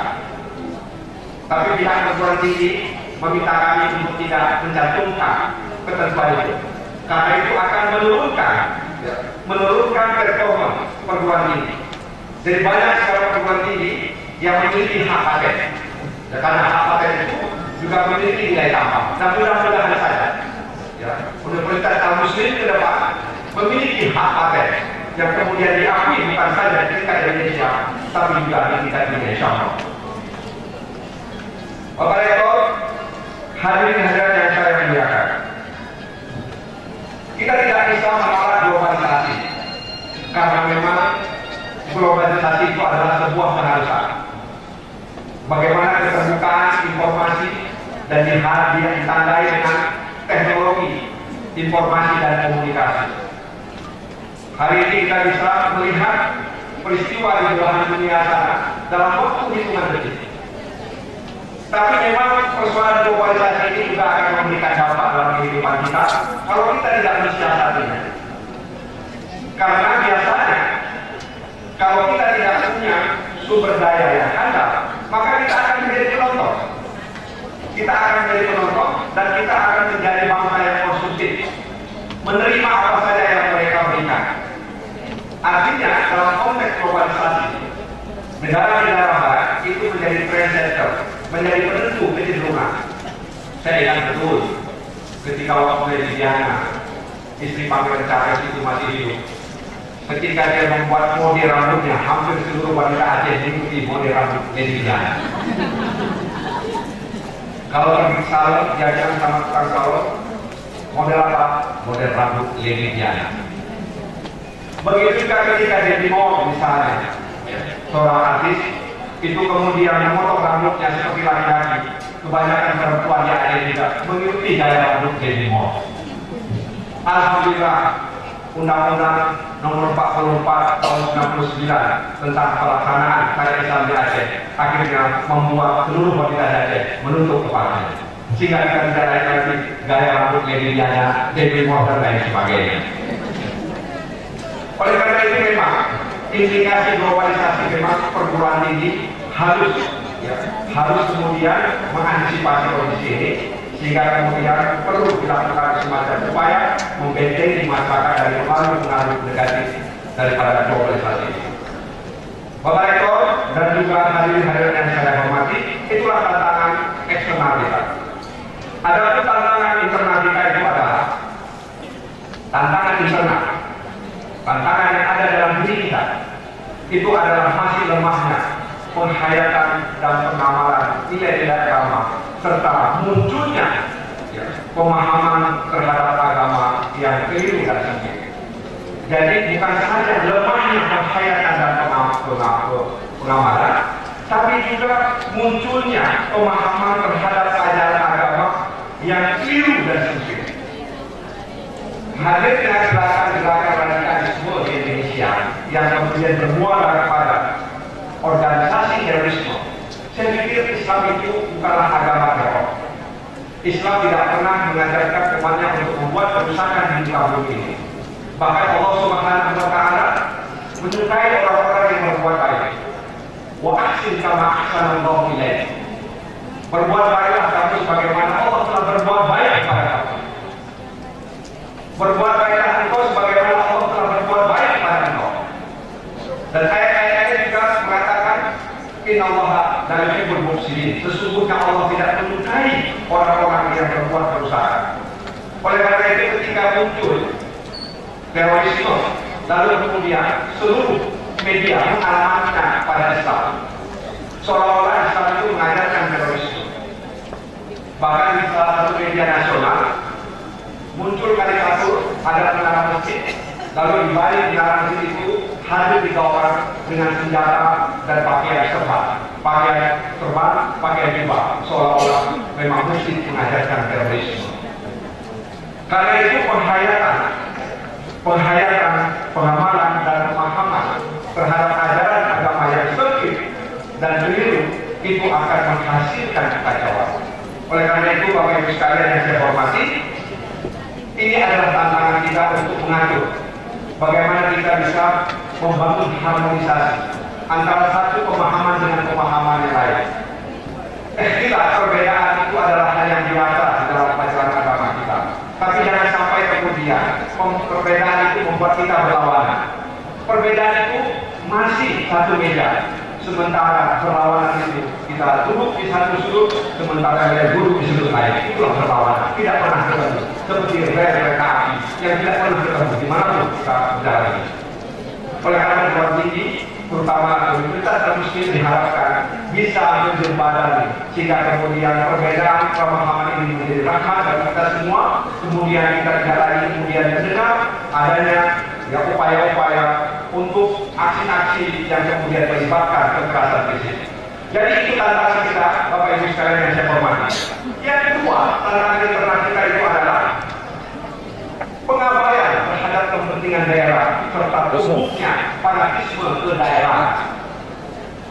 Tapi pihak perguruan tinggi meminta kami untuk tidak mencantumkan ketentuan itu, karena itu akan menurunkan performa perguruan tinggi. Jadi banyak sekarang perguruan tinggi yang memiliki hak paten, ya, karena hak paten itu juga memiliki nilai tambah. Dan mudah-mudahan saja, ya, Universitas Al-Muslim ke depan memiliki hak paten yang kemudian diakui bukan saja di tingkat Indonesia, tapi juga di tingkat Indonesia. Bapak Rektor, hadirin hadirat yang saya muliakan, kita tidak bisa menolak globalisasi, karena memang globalisasi itu adalah sebuah keharusan. Bagaimana keterbukaan informasi dan ditandai dengan teknologi informasi dan komunikasi. Hari ini kita bisa melihat peristiwa di belahan dunia sana dalam waktu hitungan detik. Tapi memang persoalan globalisasi ini juga akan memberikan dampak dalam kehidupan kita kalau kita tidak mensiasatinya. Karena biasanya kalau kita tidak punya sumber daya yang handal, maka kita akan menjadi penonton. Kita akan menjadi penonton dan kita akan menjadi bangsa yang konsumtif, menerima apa saja yang mereka berikan. Artinya dalam konteks globalisasi, negara-negara barat itu menjadi trendsetter, menjadi penentu kecenderungan. Saya ingat betul ketika waktu Liliana, istri Pangeran Charles itu masih hidup. Ketika dia membuat mode rambutnya, hampir seluruh wanita Aceh mengikuti mode rambut Liliana. Kalau pergi salon, jajan sama tukang salon, model apa? Model rambut Liliana. Begitu juga ketika dia di mall misalnya, seorang artis itu kemudian memotong rambutnya seperti laki-laki. Kebanyakan perempuan yang ada juga mengikuti gaya rambut di mall. Alhamdulillah, Undang-Undang Nomor 44 Tahun 99 tentang pelaksanaan syariat Islam di Aceh akhirnya membuat seluruh wanita Aceh menutup kepalanya, sehingga kita tidak lagi gaya rambut Liliana, Dewi Moore dan lain sebagainya. Oleh karena itu memang indikasi globalisasi memang perguruan tinggi harus kemudian mengantisipasi kondisi ini, sehingga kemudian perlu dilakukan semacam upaya membentengi masyarakat dari pengaruh negatif daripada globalisasi ini. Bapak Rektor dan juga hadirin-hadirin yang saya hormati, itulah tantangan eksternal kita. Adapun tantangan internal kita itu adalah tantangan internal. Tantangan yang ada dalam diri kita itu adalah masih lemahnya penghayatan dan pengamalan nilai-nilai agama, serta munculnya pemahaman terhadap agama yang keliru dan sempit. Jadi bukan saja lemahnya penghayatan dan pengamalan, tapi juga munculnya pemahaman terhadap ajaran agama yang keliru dan sempit. Hadirnya gerakan radikalisme di Indonesia yang kemudian bermuara kepada organisasi terorisme. Saya pikir Islam itu bukanlah agama teror. Islam tidak pernah mengajarkan umatnya untuk membuat kerusakan di muka bumi ini. Bahkan Allah Subhanahu wa Ta'ala menyukai orang-orang yang berbuat baik. Wa ahsin kama ahsanallahu ilaik. Berbuat baiklah kamu sebagaimana Allah telah berbuat baik kepada kamu. Berbuat baiklah engkau sebagaimana Allah telah berbuat baik kepada engkau. Dan ayat-ayatnya juga mengatakan innallaha la yuhibbul mufsidin. Sesungguhnya Allah tidak menyukai orang-orang yang berbuat kerusakan. Oleh karena itu ketika muncul terorisme, lalu kemudian seluruh media mengalamatkan pada Islam, seolah-olah Islam itu mengajarkan terorisme. Bahkan di salah satu media nasional muncul karikatur ada menara masjid, lalu di balik menara masjid itu hadir 3 orang dengan senjata dan pakaian serban, pakaian jubah, seolah-olah memang masjid mengajarkan terorisme. Karena itu penghayatan, pengamalan dan pemahaman terhadap ajaran agama yang sempit dan keliru itu akan menghasilkan kekacauan. Oleh karena itu Bapak Ibu sekalian yang saya hormati, ini adalah tantangan kita untuk mengatur bagaimana kita bisa membangun harmonisasi antara satu pemahaman dengan pemahaman yang lain. Ikhtilaf perbedaan itu adalah hal yang biasa dalam pelajaran agama kita. Tapi jangan sampai kemudian perbedaan itu membuat kita berlawanan. Perbedaan itu masih satu meja, sementara perlawanan itu kita duduk di satu sudut, sementara dia duduk di sudut lain. Itulah perlawanan, tidak pernah ketemu. Seperti rel kereta api yang tidak pernah ketemu dimanapun kita berjalan. Oleh karena itu tinggi, terutama universitas dan muslim diharapkan bisa menjembatani sehingga kemudian perbedaan pemahaman ini menjadi rahmat bagi kita semua. Kemudian kita tidak lagi kemudian mendengar adanya upaya-upaya untuk aksi-aksi yang kemudian melibatkan kekerasan fisik. Jadi itu tantangan kita, Bapak Ibu sekalian yang saya hormati. Yang kedua, tantangan internal kita itu adalah pengabaian terhadap kepentingan daerah serta tumbuhnya fanatisme ke daerah.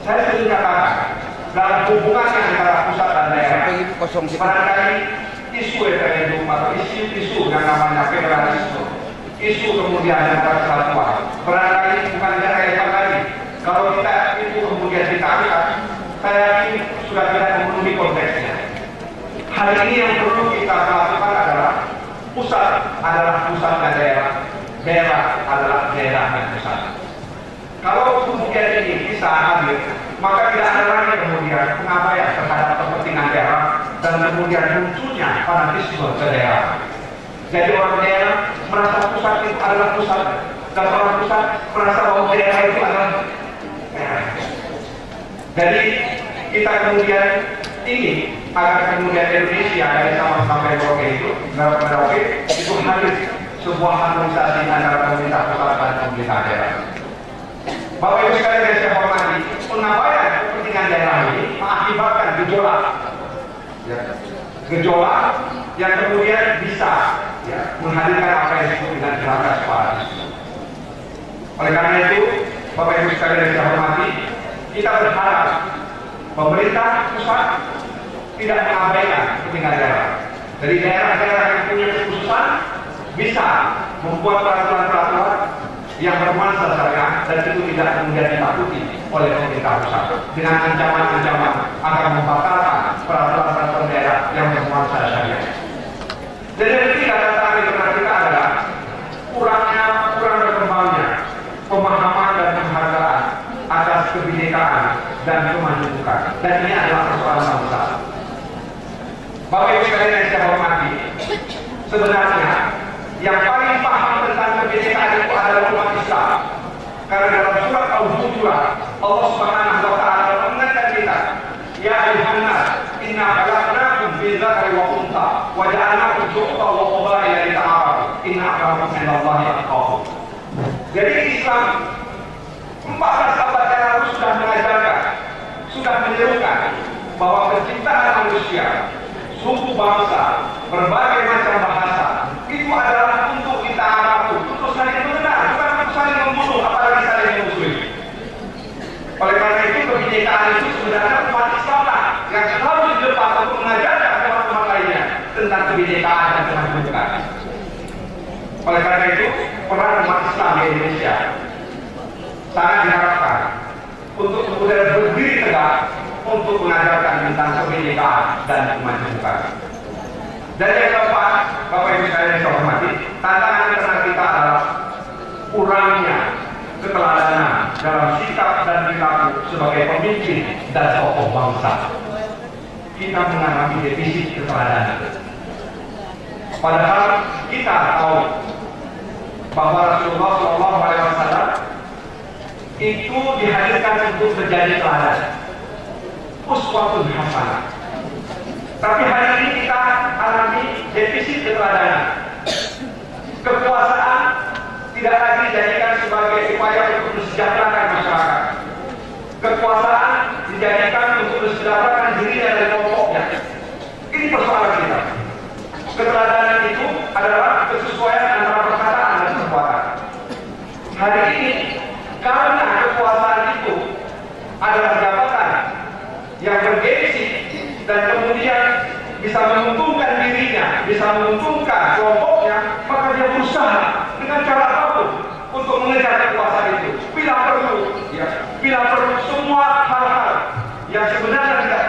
Saya sering katakan, dalam hubungannya antara pusat dan daerah. Barangkali isu referendum atau isu yang namanya federalisme, isu kemudian antara kesatuan, barangkali bukan relevan lagi. Kalau kita itu kemudian kita angkat, saya yakin sudah tidak memenuhi konteksnya. Hal ini yang perlu kita lakukan adalah pusat adalah pusat dan daerah, daerah adalah daerah dan pusat. Kalau kemudian ini bisa hadir, maka tidak ada lagi kemudian pengabaian terhadap kepentingan daerah dan kemudian munculnya fanatisme ke daerah. Jadi orang daerah merasa pusat itu adalah pusat dan orang pusat merasa bahwa daerah itu adalah daerah. Jadi kita kemudian ingin agar kemudian Indonesia dari Sabang sampai Merauke itu hadir sebuah harmonisasi antara pemerintah pusat dan pemerintah daerah. Bapak Ibu sekalian yang saya hormati, pengabaian kepentingan daerah ini mengakibatkan gejolak, gejolak yang kemudian bisa menghadirkan apa yang disebut dengan gerakan separatisme. Oleh karena itu, Bapak Ibu sekalian yang saya hormati, kita berharap pemerintah pusat tidak mengabaikan kepentingan daerah. Dari daerah-daerah yang punya kekhususan bisa membuat peraturan-peraturan yang bernuansa syariah dan itu tidak kemudian ditakuti oleh pemerintah pusat dengan ancaman-ancaman akan membatalkan peraturan-peraturan daerah yang bernuansa syariah. Dan yang ketiga dan terakhir kita adalah kurang berkembangnya pemahaman dan penghargaan atas kebinekaan dan kemajemukan. Dan ini adalah persoalan bangsa. Bapak Ibu sekalian yang saya hormati, sebenarnya yang paling paham tentang kebinekaan itu adalah umat Islam. Karena dalam surat Al-Hujurat, Allah Subhanahu wa taala mengingatkan kita, ya ayuhan nas, inna khalaqnakum min dzakari wa untha wa ja'alnakum syu'uban wa qabaila lita'arafu, inna akramakum 'indallahi atqakum. Jadi Islam 14 abad yang lalu sudah mengajarkan, sudah menyerukan bahwa penciptaan manusia, suku bangsa, berbagai macam bahasa itu adalah untuk kita arahkan, untuk saling mengenal, bukan untuk saling membunuh, apalagi saling memusuhi. Oleh karena itu kebinekaan itu sebenarnya umat Islam lah yang selalu di depan untuk mengajarkan teman-teman lainnya tentang kebinekaan dan kemajemukan. Oleh karena itu peran umat Islam di Indonesia sangat diharapkan untuk kemudian berdiri tegak untuk mengajarkan tentang kebinekaan dan kemajemukan. Dan yang keempat, Bapak Ibu sekalian yang saya hormati, tantangan internal kita adalah kurangnya keteladanan dalam sikap dan perilaku sebagai pemimpin dan tokoh bangsa. Kita mengalami defisit keteladanan. Padahal kita tahu bahwa Rasulullah SAW itu dihadirkan untuk menjadi teladan, uswatun hasanah. Tapi hari ini kita alami defisit keteladanan. Kekuasaan tidak lagi dijadikan sebagai upaya untuk mensejahterakan masyarakat. Kekuasaan dijadikan untuk mensejahterakan diri dan kelompoknya. Ini persoalan kita. Keteladanan itu adalah kesesuaian antara perkataan dan perbuatan. Hari ini karena kekuasaan itu adalah jabatan yang bergengsi dan kemudian bisa menguntungkan dirinya, bisa menguntungkan kelompoknya, maka dia berusaha dengan cara apapun untuk mengejar kekuasaan itu. Bila perlu semua hal-hal yang sebenarnya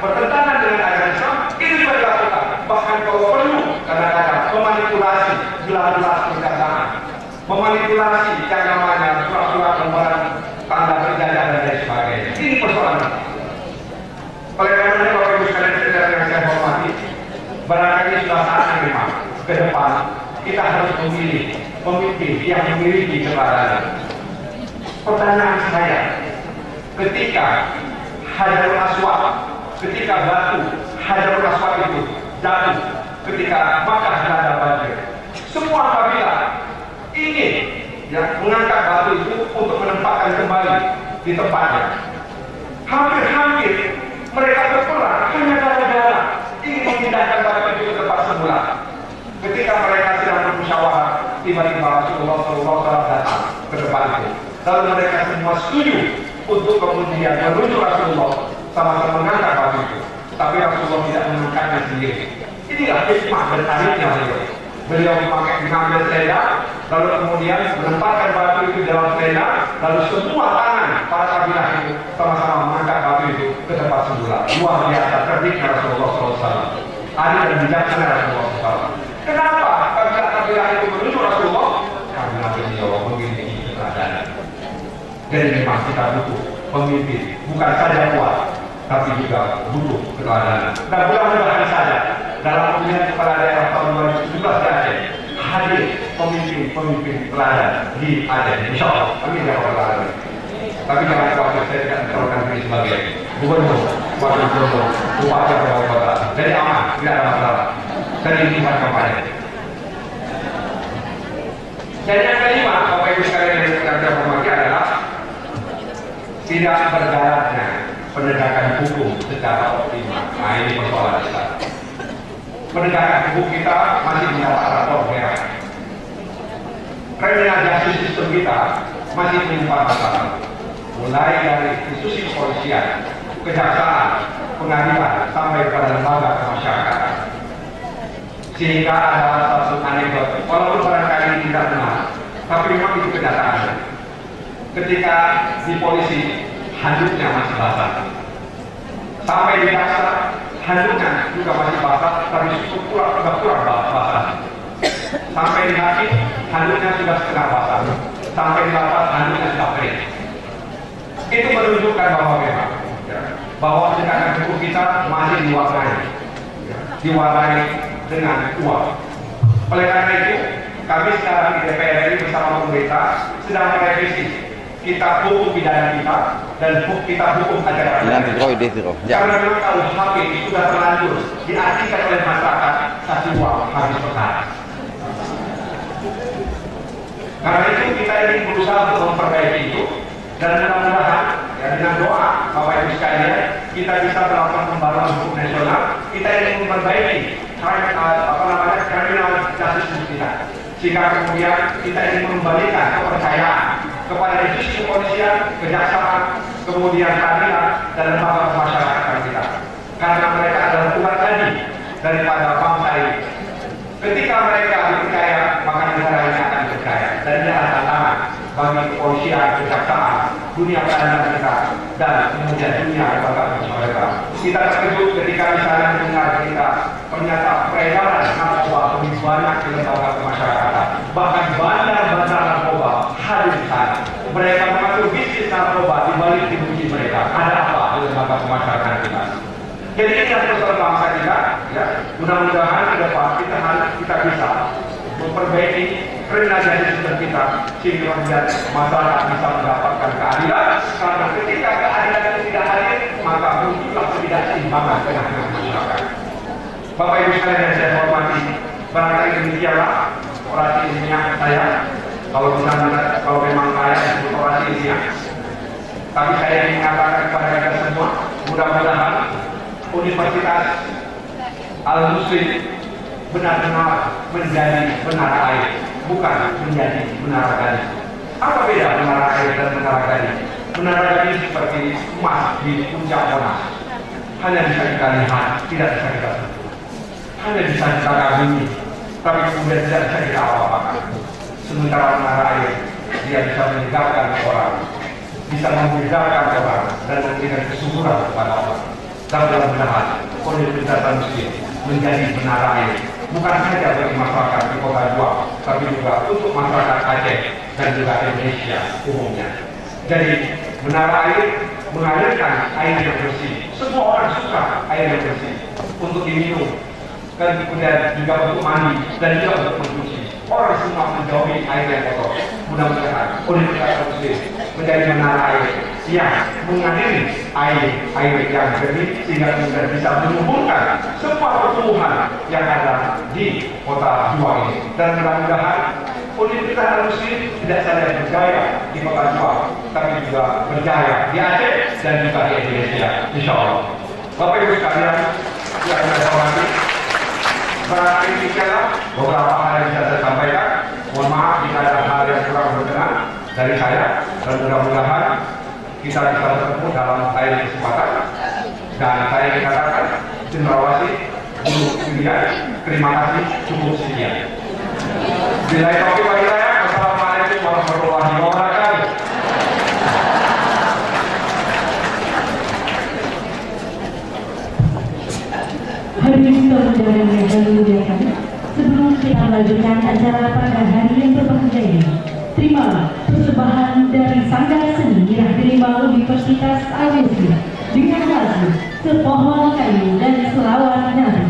bertentangan dengan ajaran Islam itu juga dilakukan. Bahkan kalau perlu kadang-kadang memanipulasi gelar-gelar perkataan, memanipulasi yang namanya surat-surat lembaran tanda perjanjian dan lain sebagainya. Ini persoalan. Oleh karena itu, Bapak Ibu sekalian yang saya hormati, barangkali sudah saatnya memang ke depan kita harus memilih pemimpin yang memiliki keteladanan. Pertanyaan saya, ketika Hajarul Aswad, ketika batu Hajarul Aswad itu jatuh, ketika Makkah dilanda banjir, semua kabilah ingin mengangkat batu itu untuk menempatkan kembali di tempatnya. Hampir-hampir mereka berperang hanya gara-gara ingin memindahkan batu itu ke tempat semula. Ketika mereka sedang bermusyawarah, tiba-tiba Rasulullah SAW datang ke tempat itu. Lalu mereka semua setuju untuk kemudian menuju Rasulullah sama-sama mengangkat batu itu. Tapi Rasulullah tidak mengangkatnya sendiri. Inilah hikmah dan arifnya beliau. Beliau mengambil selendang, lalu kemudian menempatkan batu itu dalam selendang, lalu semua tangan para kabilah itu sama-sama mengangkat batu itu ke tempat semula. Luar biasa terdiknya Rasulullah SAW. Adil dan bijaksana Rasulullah SAW. Kenapa kabilah itu menuju Rasulullah? Karena beliau memiliki keteladanan. Jadi memang kita butuh pemimpin, bukan saja kuat, tapi juga butuh keteladanan. Dan mudah-mudahan saja dalam pemilihan kepala daerah tahun 2017 di Aceh hadir pemimpin teladan di Aceh. Insya Allah, kami tidak berlalu. Tapi jangan khawatir, saya tidak mencalonkan diri sebagai gubernur, wakil gubernur, bupati atau wali kota. Jadi aman, tidak ada masalah. Saya ingin kampanye. Dan yang kelima, Bapak Ibu sekalian yang saya hormati adalah tidak berjalannya penegakan hukum secara optimal. Nah, ini persoalan kita. Penegakan hukum kita masih mendapat rapor merah. Criminal justice system kita masih menyimpan masalah. Mulai dari institusi kepolisian, kejaksaan, pengadilan, sampai pada lembaga kemasyarakatan. Sehingga ada satu anekdot, walaupun barangkali tidak benar, tapi memang itu kenyataannya. Ketika di polisi, handuknya masih basah. Sampai di jaksa, handuknya juga masih basah, tapi kurang basah. Sampai di hakim, handuknya sudah setengah basah. Sampai di lapas, handuknya sudah kering. Itu menunjukkan bahwa memang bahwa penegakan hukum kita masih diwarnai dengan uang. Oleh karena itu, kami sekarang di DPR RI bersama pemerintah sedang merevisi kitab hukum pidana kita dan kitab hukum acara pidana. Karena memang KUHP itu sudah terlanjur diartikan oleh masyarakat satu uang habis perkara. Karena itu kita ingin berusaha untuk memperbaiki itu dan mudah-mudahan ya, dengan doa Bapak Ibu sekalian kita bisa melakukan pembaruan hukum nasional. Kita ingin memperbaiki criminal justice kita, sehingga kemudian kita ingin mengembalikan kepercayaan kepada institusi kepolisian, kejaksaan, kemudian keadilan dan lembaga kemasyarakatan kita. Karena mereka adalah umat tadi daripada bangsa ini. Ketika mereka dipercaya, maka negara ini akan dipercaya. Dan ini adalah tantangan bagi kepolisian, kejaksaan, dunia keadilan kita, dan kemudian dunia lembaga kemasyarakatan. Kita terkejut ketika misalnya mendengar kita ternyata peredaran narkoba lebih banyak di lembaga kemasyarakatan. Bahkan bandar-bandar narkoba hadir di sana. Mereka mengatur bisnis narkoba di balik dimensi mereka. Ada apa di lembaga kemasyarakatan kita? Jadi ini adalah persoalan bangsa kita. Ya. Mudah-mudahan ke depan kita bisa memperbaiki criminal justice system kita sehingga kemudian masyarakat bisa mendapatkan keadilan. Karena ketika keadilan itu tidak hadir, maka muncullah ketidakseimbangan tengah-tengah masyarakat. Bapak Ibu sekalian yang saya hormati, barangkali demikianlah orasi ilmiah saya. Kalau memang saya itu orasi ilmiah, tapi saya ingin mengatakan kepada kita semua, mudah-mudahan Universitas Al-Muslim benar-benar menjadi menara air, bukan menjadi menara gading. Apa beda menara air dan menara gading? Menara gading seperti emas di puncak Monas, hanya bisa kita lihat, tidak bisa kita sentuh. Hanya bisa kita kagumi, tapi kemudian tidak bisa kita apa-apakan. Sementara menara air, dia bisa menyegarkan orang, bisa membedakan orang, dan memberikan kesuburan kepada orang. Dan mudah-mudahan Universitas Muslim menjadi menara air, bukan saja bagi masyarakat di Kota Juang, tapi juga untuk masyarakat Aceh dan juga Indonesia umumnya. Jadi menara air mengalirkan air yang bersih. Semua orang suka air yang bersih untuk diminum, dan kemudian juga untuk mandi dan juga untuk mencuci. Orang semua menjauhi air yang kotor. Mudah-mudahan Universitas Muslim menjadi menara air yang mengaliri air yang jernih sehingga kemudian bisa menumbuhkan semua pertumbuhan yang ada di Kota Juang ini. Dan mudah-mudahan Universitas Muslim tidak saja berjaya di Kota Juang, tapi juga berjaya di Aceh dan juga di Indonesia, insya Allah. Bapak Ibu sekalian yang saya hormati, barangkali demikianlah beberapa hal yang bisa saya sampaikan. Mohon maaf jika ada hal yang kurang berkenan dari saya, dan mudah-mudahan kita bisa bertemu dalam lain kesempatan. Dan saya katakan, cendrawasih, untuk pilihan, terima kasih, cukup sekian. Bila itu bagi saya, Assalamualaikum warahmatullahi wabarakatuh. Hadirin undangan yang kami muliakan, sebelum kita melanjutkan acara pada hari yang berbahagia ini, terimalah persembahan dari Sanggar Seni yang diterima Universitas Al-Azhar dengan lagu Sepohon Kayu dan Selawat Nabi.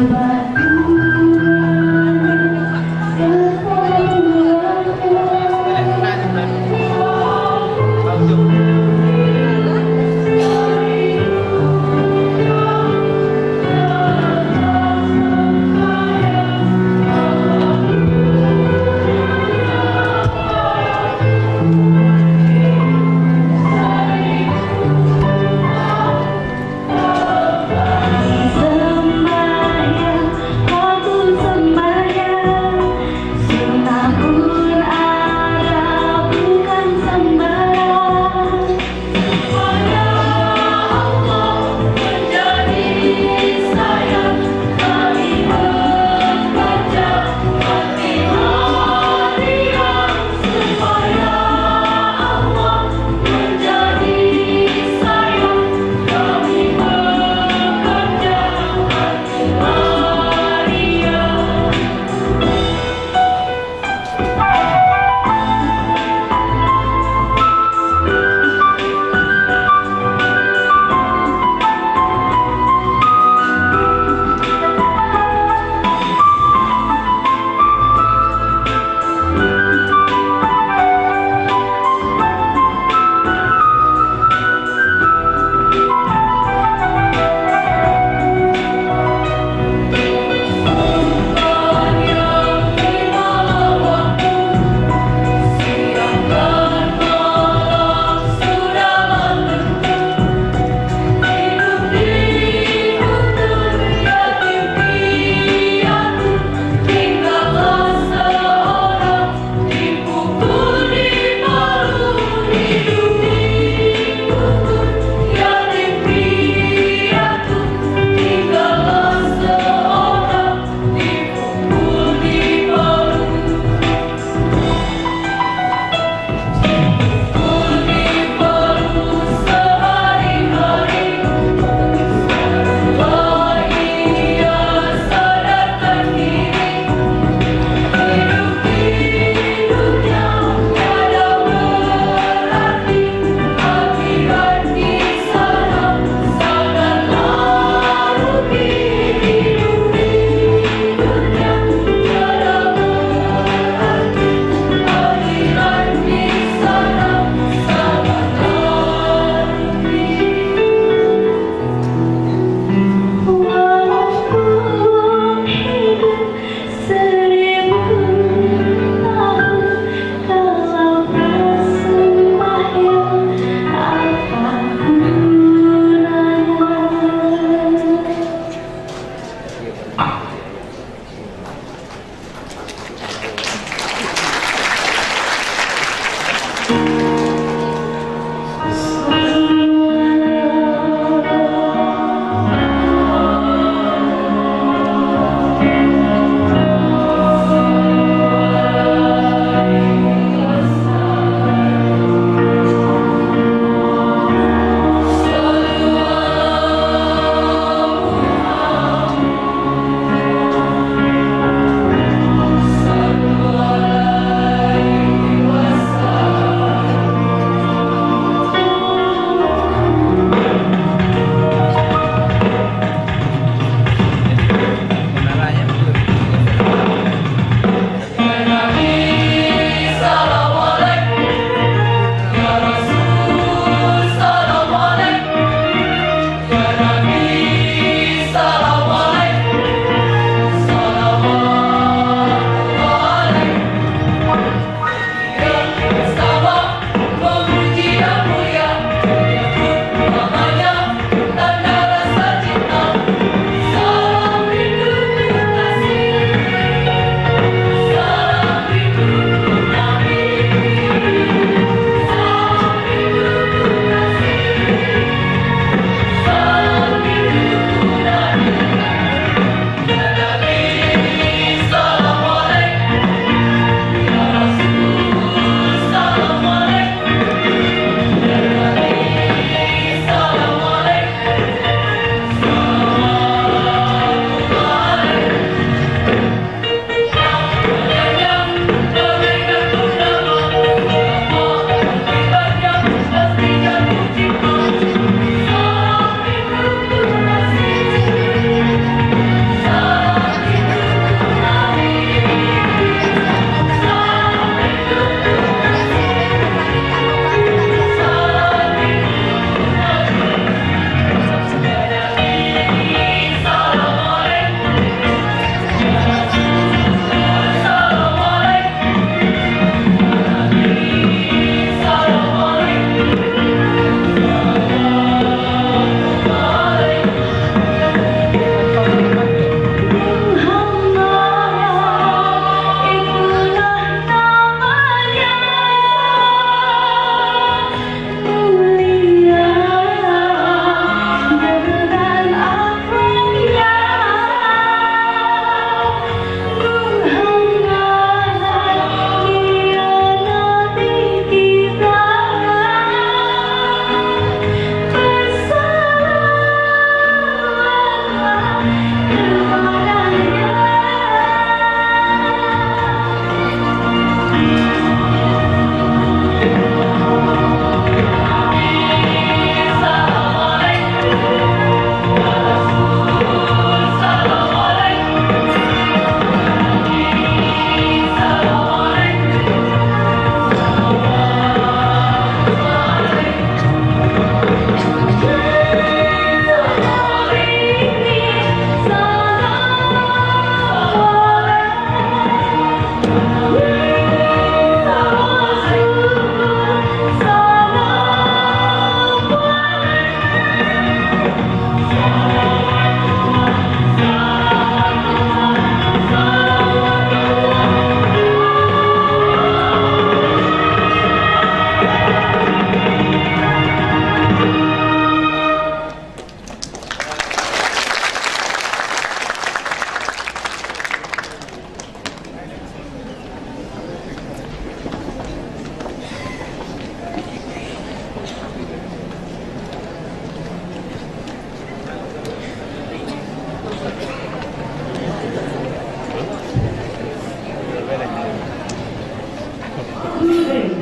Batu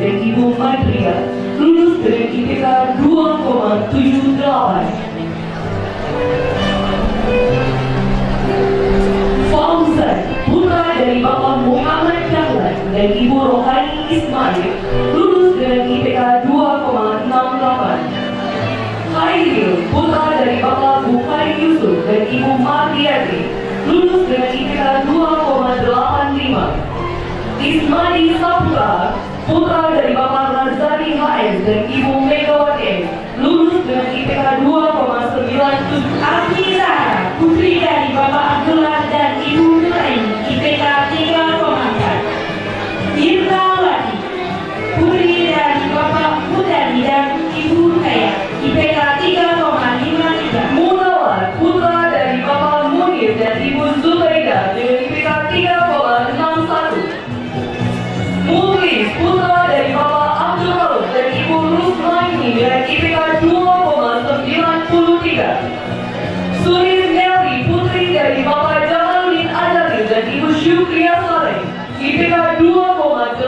dan Ibu Madria lulus dengan IPK 2,78. Fauzan, putra dari Bapak Muhammad Dahlan dan Ibu Rohani Ismail lulus dengan IPK 2,68. Khairil, putra dari Bapak Bukhari Yusuf dan Ibu Mardiati lulus dengan IPK 2,85. Ismadi Sapura, putra dari Bapak Razali HS dan Ibu Megawati lulus dengan IPK 2,97. Afisa, putri dari Bapak Abdullah dan Ibu Nurain, IPK 3,4. Irnawati, putri dari Bapak Mudari dan Ibu Rukaya, IPK 3,53. Munawar, putra dari Bapak Munir dan Ibu Zubaida dengan IPK 3,61. Mulis, putra dari Bapak Abdul Rauf dan Ibu Rusmaini dengan IPK 2,93. Sulis Nelly, putri dari Bapak Jamaluddin Adari dan Ibu Syukriya Saleh, IPK 2,86.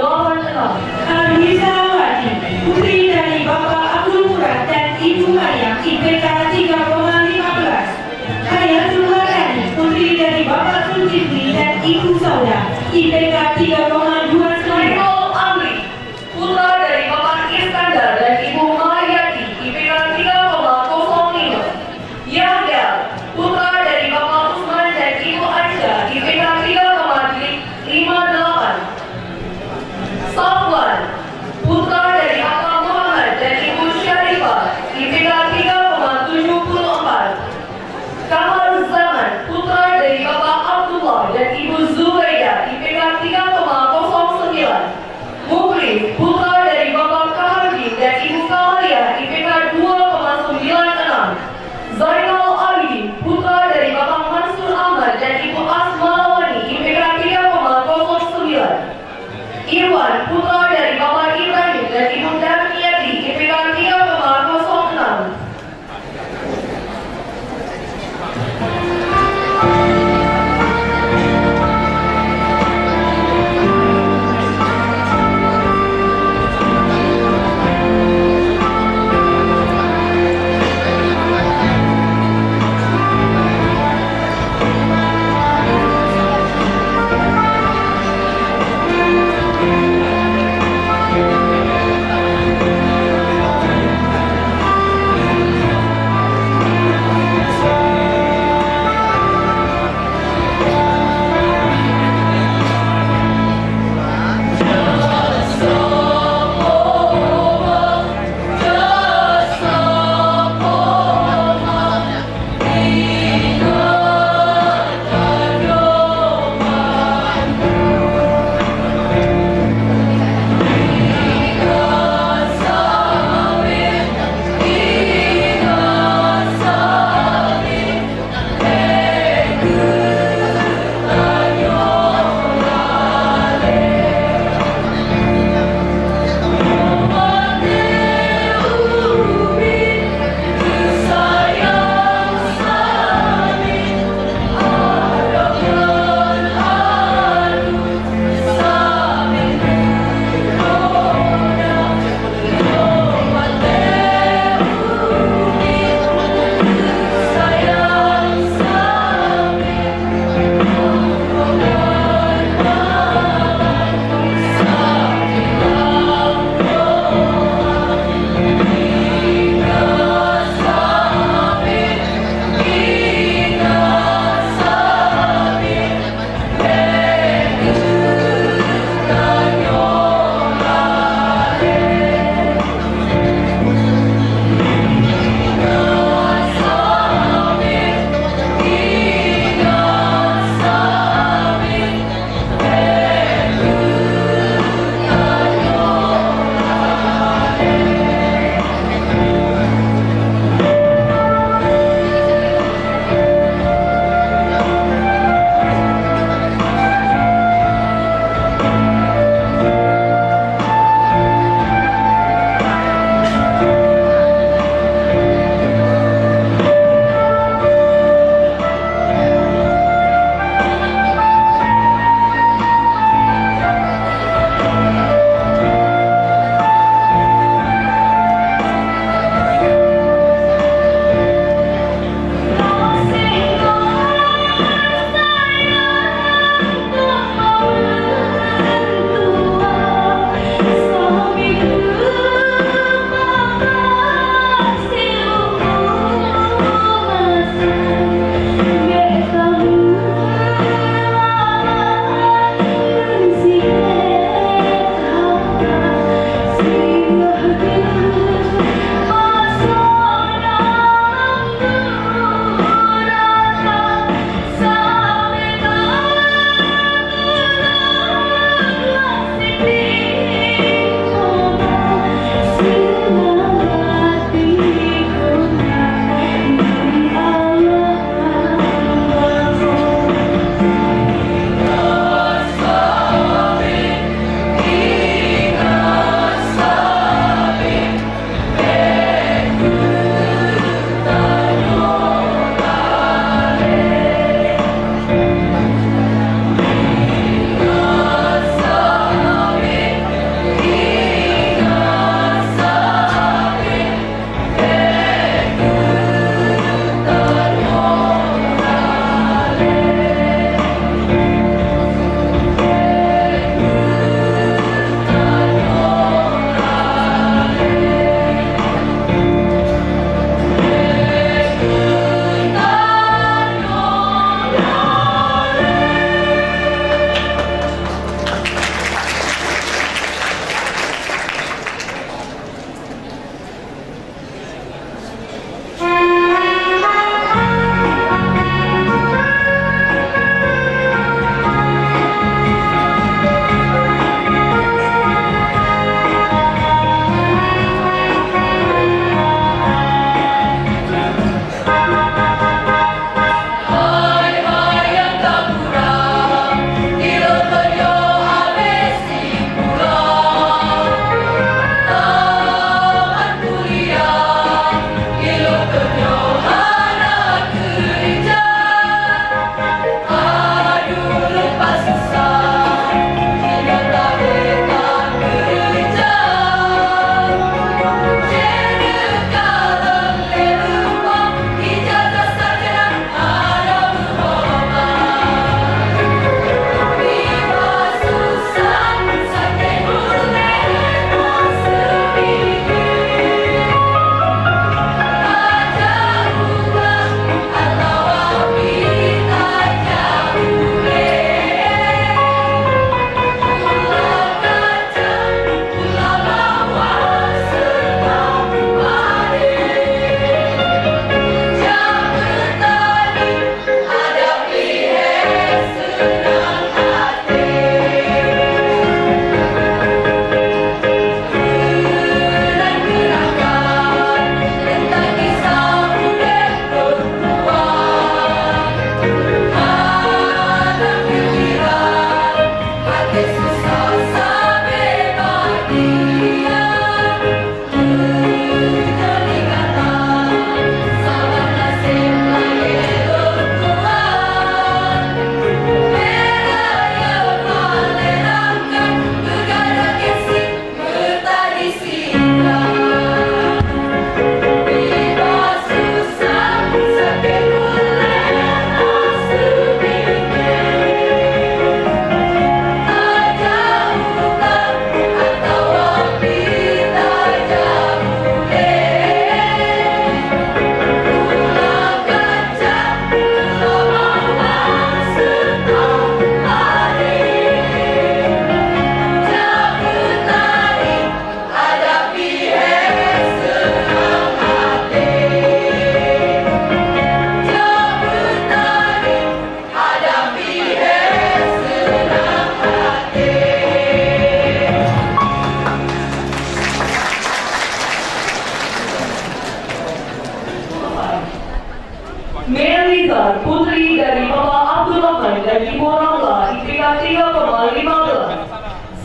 Alisawati, putri dari Bapak Abdul Murad dan Ibu Maryam, IPK 3,15. Hayatul Warani, putri dari Bapak Zulkifli dan Ibu Sauda, IPK 3,29. Michael Amri, putra dari Bapak Iskandar dan Ibu Mariati, IPK 3,05. Yahya, putra dari Bapak Usman dan Ibu Aisyah, IPK 3,58. Safwan, putra dari Bapak Muhammad dan Ibu Syarifah, IPK 3,74. Kamal Zaman, putra dari Bapak Abdullah dan Ibu Zubaida, IPK 3,09.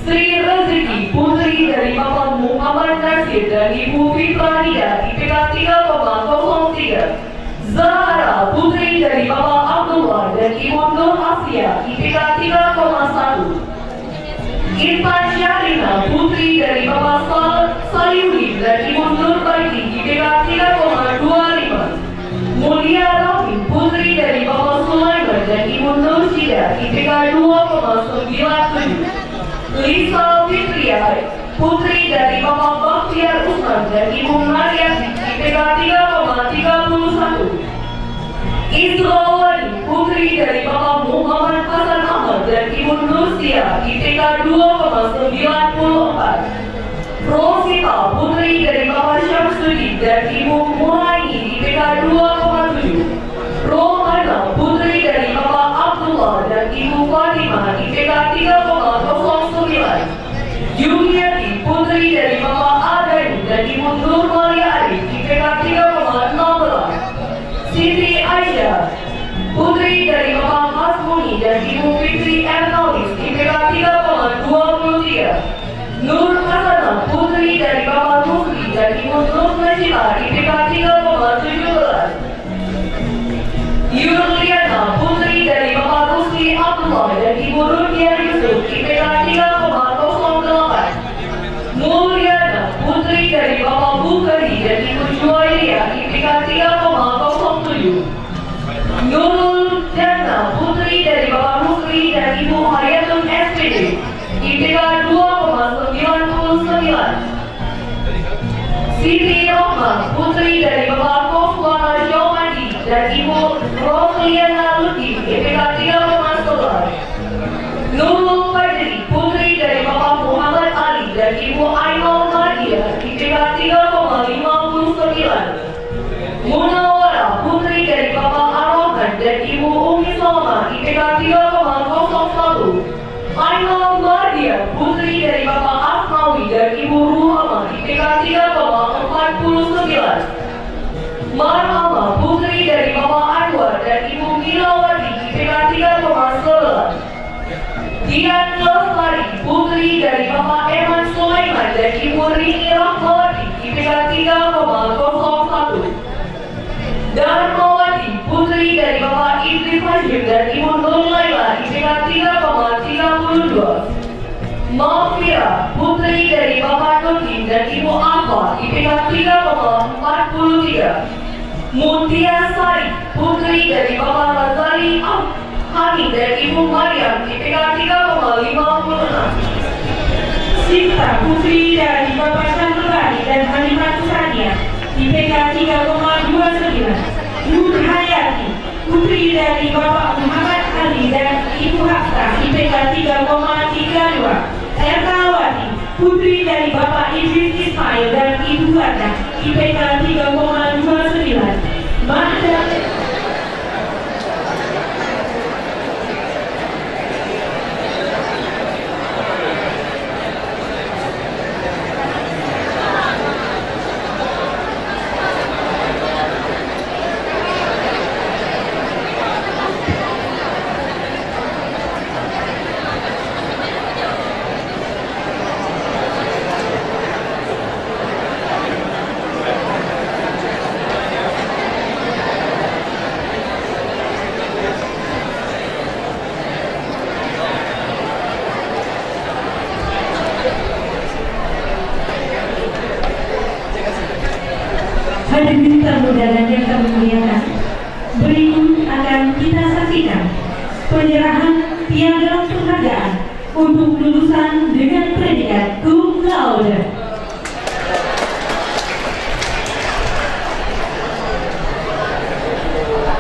Sri Rezeki Putri dari Bapak Muhammad Nasir dan Ibu Fitrania IPK 3,03. Zahra Putri dari Bapak Abdullah dan Ibu Nur Asia IPK 3,1. Irfan Syarina Putri dari Bapak Sayuri dan Ibu Nur Baiti IPK 3,25. Mulia Rafi Putri dari Bapak Sulaiman dan Ibu Nur Syida IPK 2,97. Lisa Fitria Putri dari Bapak Bakhtiar Usman dan Ibu Maria IPK 3,31. Israwani Putri dari Bapak Muhammad Hasan Ahmad dan Ibu Nursia IPK 2,94. Rosita Putri dari Bapak Syamsuddin dan Ibu Muhaini IPK 2,7. Rohana Putri dari Bapak Abdullah dan Ibu Fatimah IPK 3,09. Juliati Putri dari Bapak Adani dan Ibu Nur Maria Arif IPK 3,16. Siti Aisyah Putri dari Bapak Hasmuni dan Ibu Fitri Ernawis IPK 3,23. Nur Hasanah Putri dari Bapak Rusli dan Ibu Nur Najibah IPK 3,17. Yurliana Putri dari Bapak Rusli Abdullah dan Ibu Rukia Yusuf IPK 3,08. Mulyana Putri dari Bapak Bukhari dan Ibu Juwairiyah IPK 3,07. Nurul Jana Putri dari Bapak Rusli dan Ibu Hayatul SPD IPK 2,99. Siti Rohmah Putri dari Bapak Kofwana Jomadi dan Ibu Rosliana Lutfi IPK 3,11. Nurul Fajri Putri dari Bapak Muhammad Ali dan Ibu Ainul Madia IPK 3,59. Munawara Putri dari Bapak Arogan dan Ibu Umi Salma IPK 3,01. Ainul Madia Putri dari Bapak Asmawi dan Ibu Ruhama IPK 3,49. Marhama Putri dari Bapak Anwar dan Ibu Milawati IPK 3,11. Dian Lestari Putri dari Bapak Eman Sulaiman dan Ibu Rini Rahmawati IPK 3,01. Darmawati Putri dari Bapak Idris Hashim dan Ibu Nur Laila IPK 3,32. Mafira Putri dari Bapak Nurdin dan Ibu Akwa IPK 3,43. Mutia Sari Putri dari Bapak Razali Hamid dan Ibu Maryam IPK 3,56. Sinta Putri dari Bapak Santurani dan Halimah Sania IPK 3,29. Nur Hayati Putri dari Bapak Muhammad Ali dan Ibu Hafsah IPK 3,32. Erkawati Putri dari Bapak Idris Ismail dan Ibu Fatah IPK 3,29. Mahda Hadirin tamu undangan yang kami muliakan, berikut akan kita saksikan penyerahan piagam penghargaan untuk lulusan dengan predikat cum laude.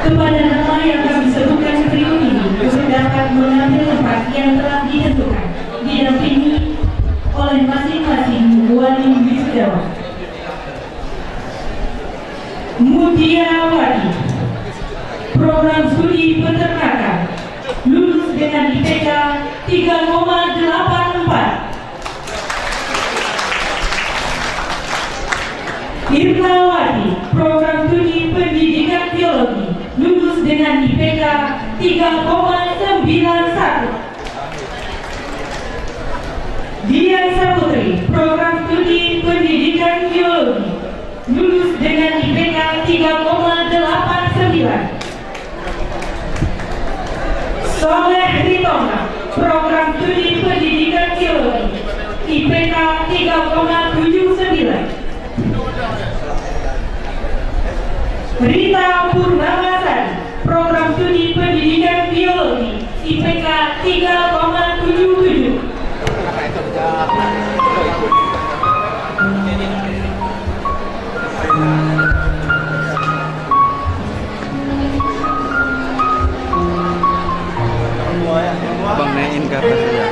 Kepada nama yang kami sebutkan berikut ini untuk dapat mengambil tempat yang telah ditentukan, didampingi oleh masing-masing wali wisudawan. Mutiawati, program studi peternakan, lulus dengan IPK 3,84. Irnawati, program studi pendidikan biologi, lulus dengan IPK 3,91. Dian Saputri, program studi pendidikan biologi, lulus dengan IPK 3,89. Soleh Ritonga, program studi pendidikan biologi, IPK 3,79. Rita Purnamasari, program studi pendidikan biologi, IPK 3,77. Bang naikin ke atas ya.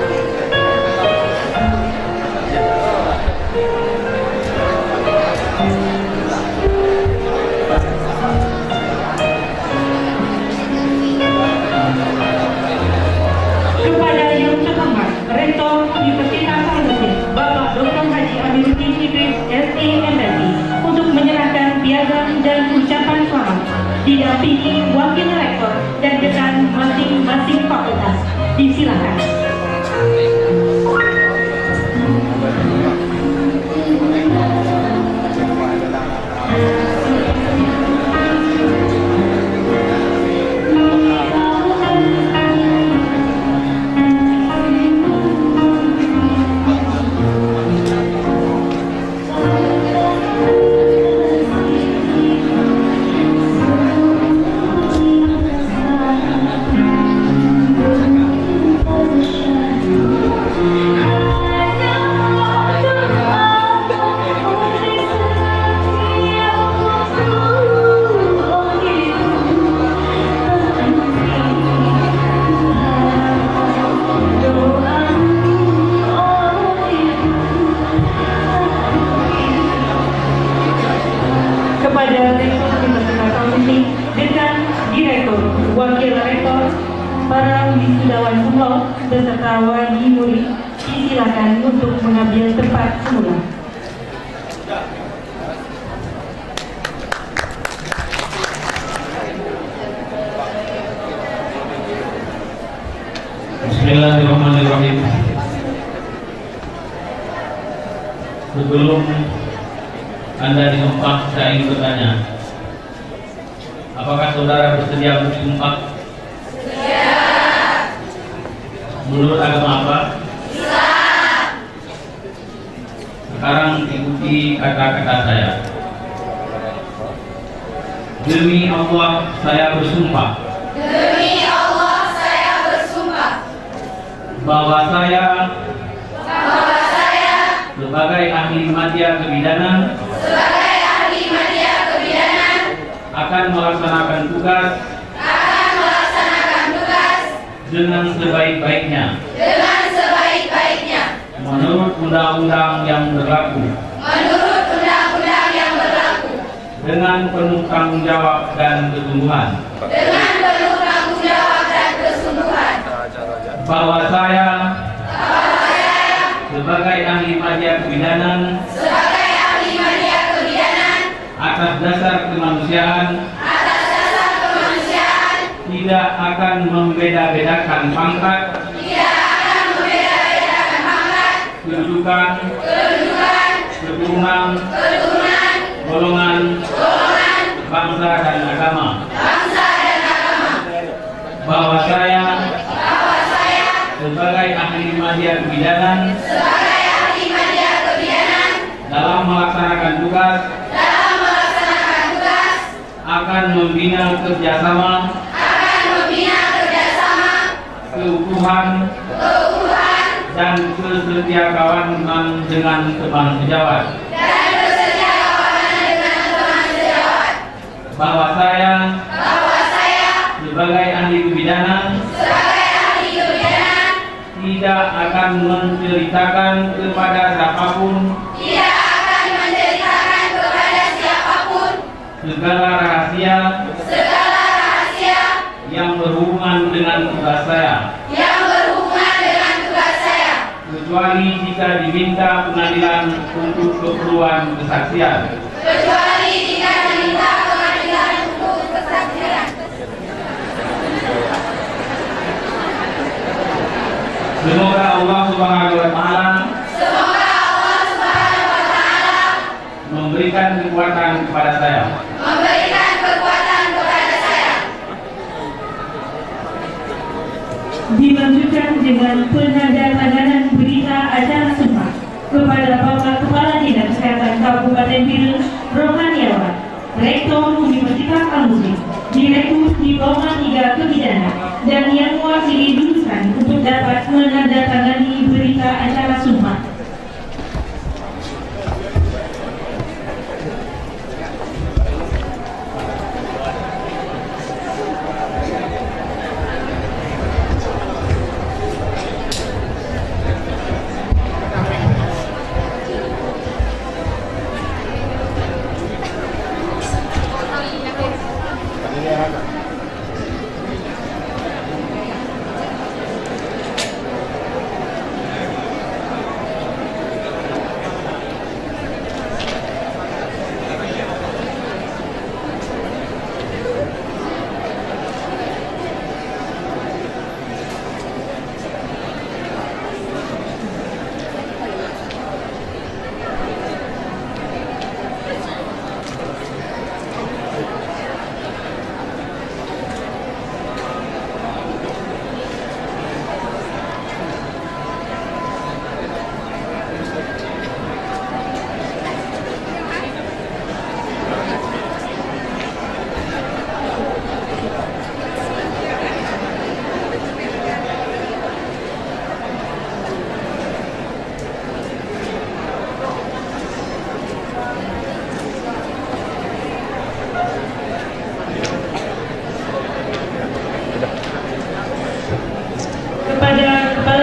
Kepada yang terhormat Rektor Universitas Al-Azhar Bapak Dr. Haji Amiruddin Idris SMSI untuk menyerahkan piagam dan ucapan selamat didampingi Wakil Rektor dan Dekan masing-masing fakultas. Disilakan. Kepada Rektor Universitas Al-Azhar, Dekan, Direktur, Wakil Rektor, para wisudawan cum laude beserta wali murid, disilakan untuk mengambil tempat semula. Bismillahirrahmanirrahim. Sebelum Anda disumpah, saya ingin bertanya, apakah saudara bersedia untuk disumpah? Iya. Menurut agama apa? Islam. Sekarang ikuti kata-kata saya. Demi Allah saya bersumpah. Demi Allah saya bersumpah Bahwa saya sebagai ahli media kebidanan akan melaksanakan tugas dengan sebaik-baiknya menurut undang-undang yang berlaku dengan penuh tanggung jawab dan kesungguhan bahwa saya sebagai ahli media kebidanan atas dasar kemanusiaan tidak akan membeda-bedakan pangkat, kedudukan, keturunan, golongan, bangsa dan agama. Bahwa saya sebagai ahli media kebidanan dalam melaksanakan tugas akan membina kerjasama, keutuhan, dan kesetiakawanan dengan teman sejawat. Bahwa saya sebagai ahli kebidanan tidak akan menceritakan kepada siapapun segala rahasia yang berhubungan dengan tugas saya, kecuali jika diminta pengadilan untuk keperluan kesaksian. Semoga Allah Subhanahu wa Ta'ala dengan penandatanganan berita acara sumpah kepada Bapak Kepala Dinas Kesehatan Kabupaten Biren Rohaniawan, Rektor Universitas Al-Muslim, Direktur Diploma 3 Kebidanan, dan yang mewakili lulusan untuk dapat menandatangani berita acara sumpah.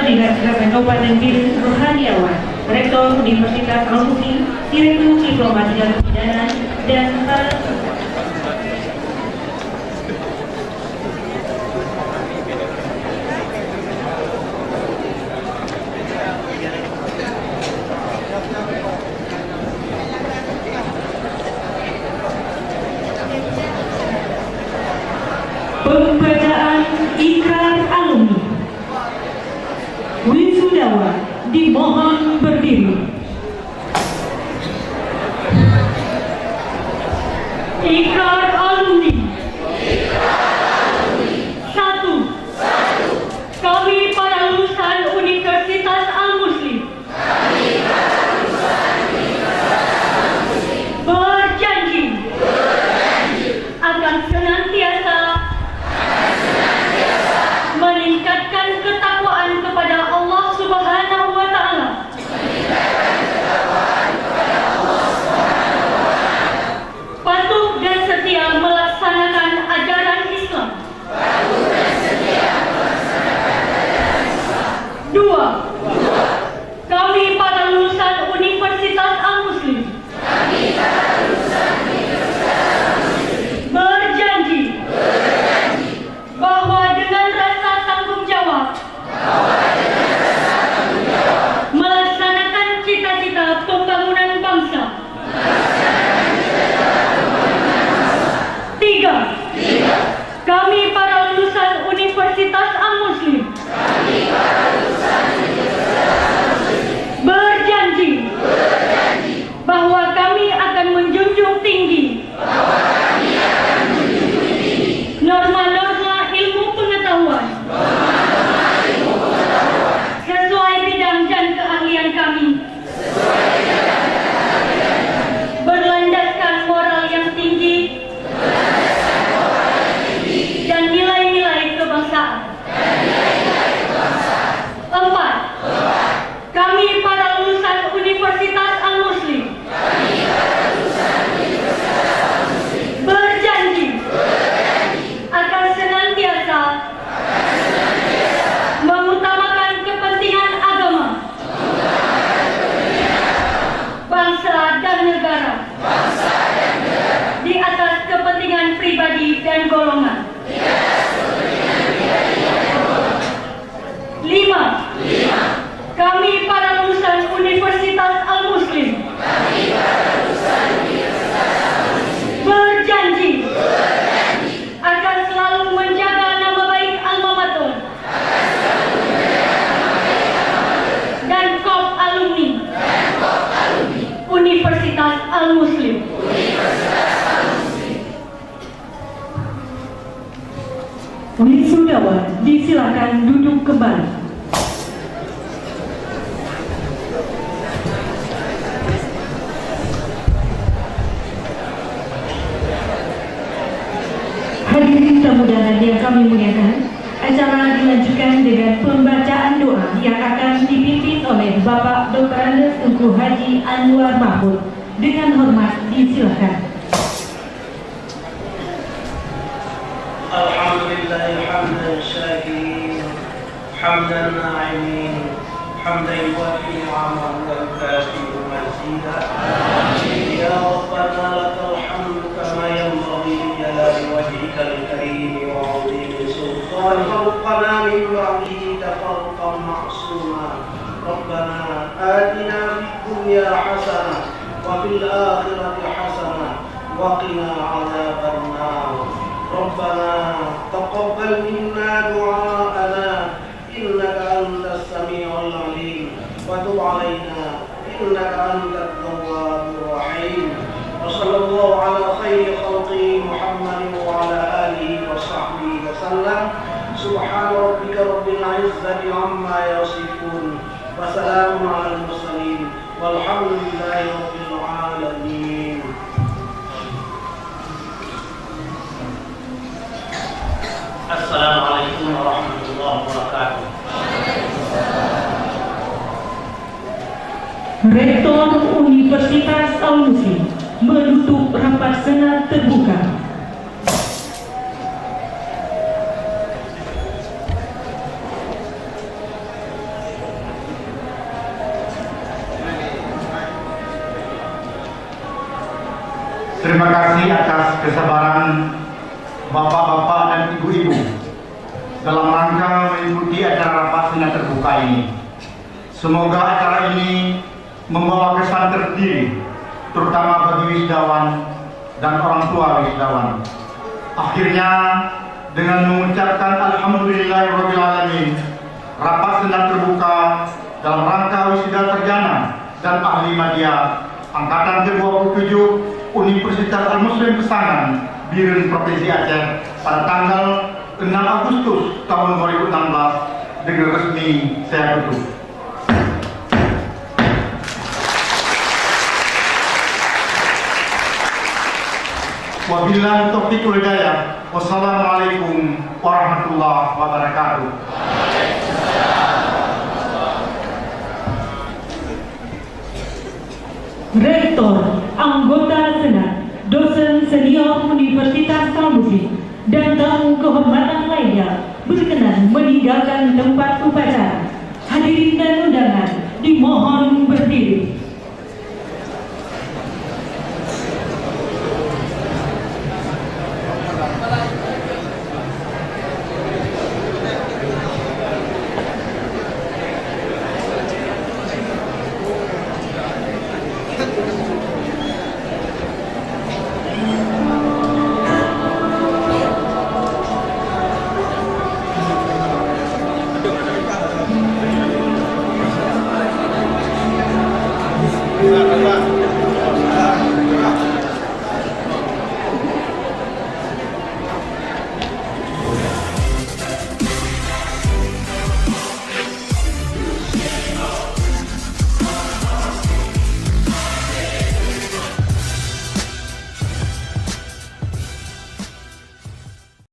Dinas Kesehatan Kabupaten Biren Rohaniawan, Rektor Universitas Al-Muslim, Direktur Diploma 3 Kebidanan, dan para pembacaan ikrar alumni. Wisudawan dimohon berdiri. Ikrar alumni. 1. Kami para lulusan Universitas Al-Muslim berjanji akan senantiasa meningkatkan ketakwaan kepada Allah Subhanahu wa Ta'ala, patuh dan setia melaksanakan ajaran Islam. 2. Kami para lulusan Universitas Al-Muslim berjanji bahwa dengan rasa tanggung jawab melaksanakan cita-cita pembangunan bangsa. 3. Kami para lulusan Universitas Al-Muslim berjanji bahwa kami akan menjunjung tinggi norma-norma ilmu pengetahuan sesuai bidang dan keahlian kami, berlandaskan moral yang tinggi dan nilai-nilai kebangsaan. 4. Kami para lulusan Universitas Al-Muslim berjanji akan senantiasa mengutamakan kepentingan agama, bangsa dan negara di atas kepentingan pribadi dan golongan. 5. Kami para lulusan Universitas Al-Muslim berjanji akan selalu menjaga nama baik alma mater dan kop alumni Universitas Al-Muslim. Wisudawan disilakan duduk kembali. dimuliakan, acara dilanjutkan dengan pembacaan doa yang akan dipimpin oleh Bapak Dr. Andes Tengku Haji Anwar Mahmud. Dengan hormat disilakan. Alhamdulillah hamdan syakirin, hamdan na'imin, hamdan yuwafi ni'amahu wa yukafi'u mazidah. Ya Rabbana lakal hamdu kama yanbaghi li jalali wajhikal karim wa 'azimi sultanik. Farqana min ba'dika farqan ma'suma. Rabbana atina fid dunya hasanah wa fil akhirati hasanah wa qina 'adzaban nar. ربنا تقبل منا دعاءنا إنك أنت السميع العليم وتب علينا إنك أنت التواب الرحيم وصلى الله على خير خلقه محمد وعلى آله وصحبه وسلم سبحان ربك رب العزة عما يصفون وسلام على المرسلين والحمد لله رب العالمين. Assalamualaikum warahmatullahi wabarakatuh. Rektor Universitas Al-Muslim menutup rapat senat terbuka. Terima kasih atas kesabaran Bapak-bapak dan ibu-ibu dalam rangka mengikuti acara rapat senat terbuka ini. Semoga acara ini membawa kesan tersendiri, terutama bagi wisudawan dan orang tua wisudawan. Akhirnya, dengan mengucapkan Alhamdulillahirrahmanirrahim, rapat senat terbuka dalam rangka wisuda sarjana dan ahli media Angkatan ke-27 Universitas Al-Muslim Pesanan Biren Provinsi Aceh pada tanggal 6 Agustus tahun 2016 dengan resmi saya tutup. Wabillahi taufiq wal hidayah. Wassalamualaikum warahmatullahi wabarakatuh. Rektor, anggota Senat, dosen senior Universitas Al-Muslim, dan tamu kehormatan lainnya berkenan meninggalkan tempat upacara. Hadirin dan undangan,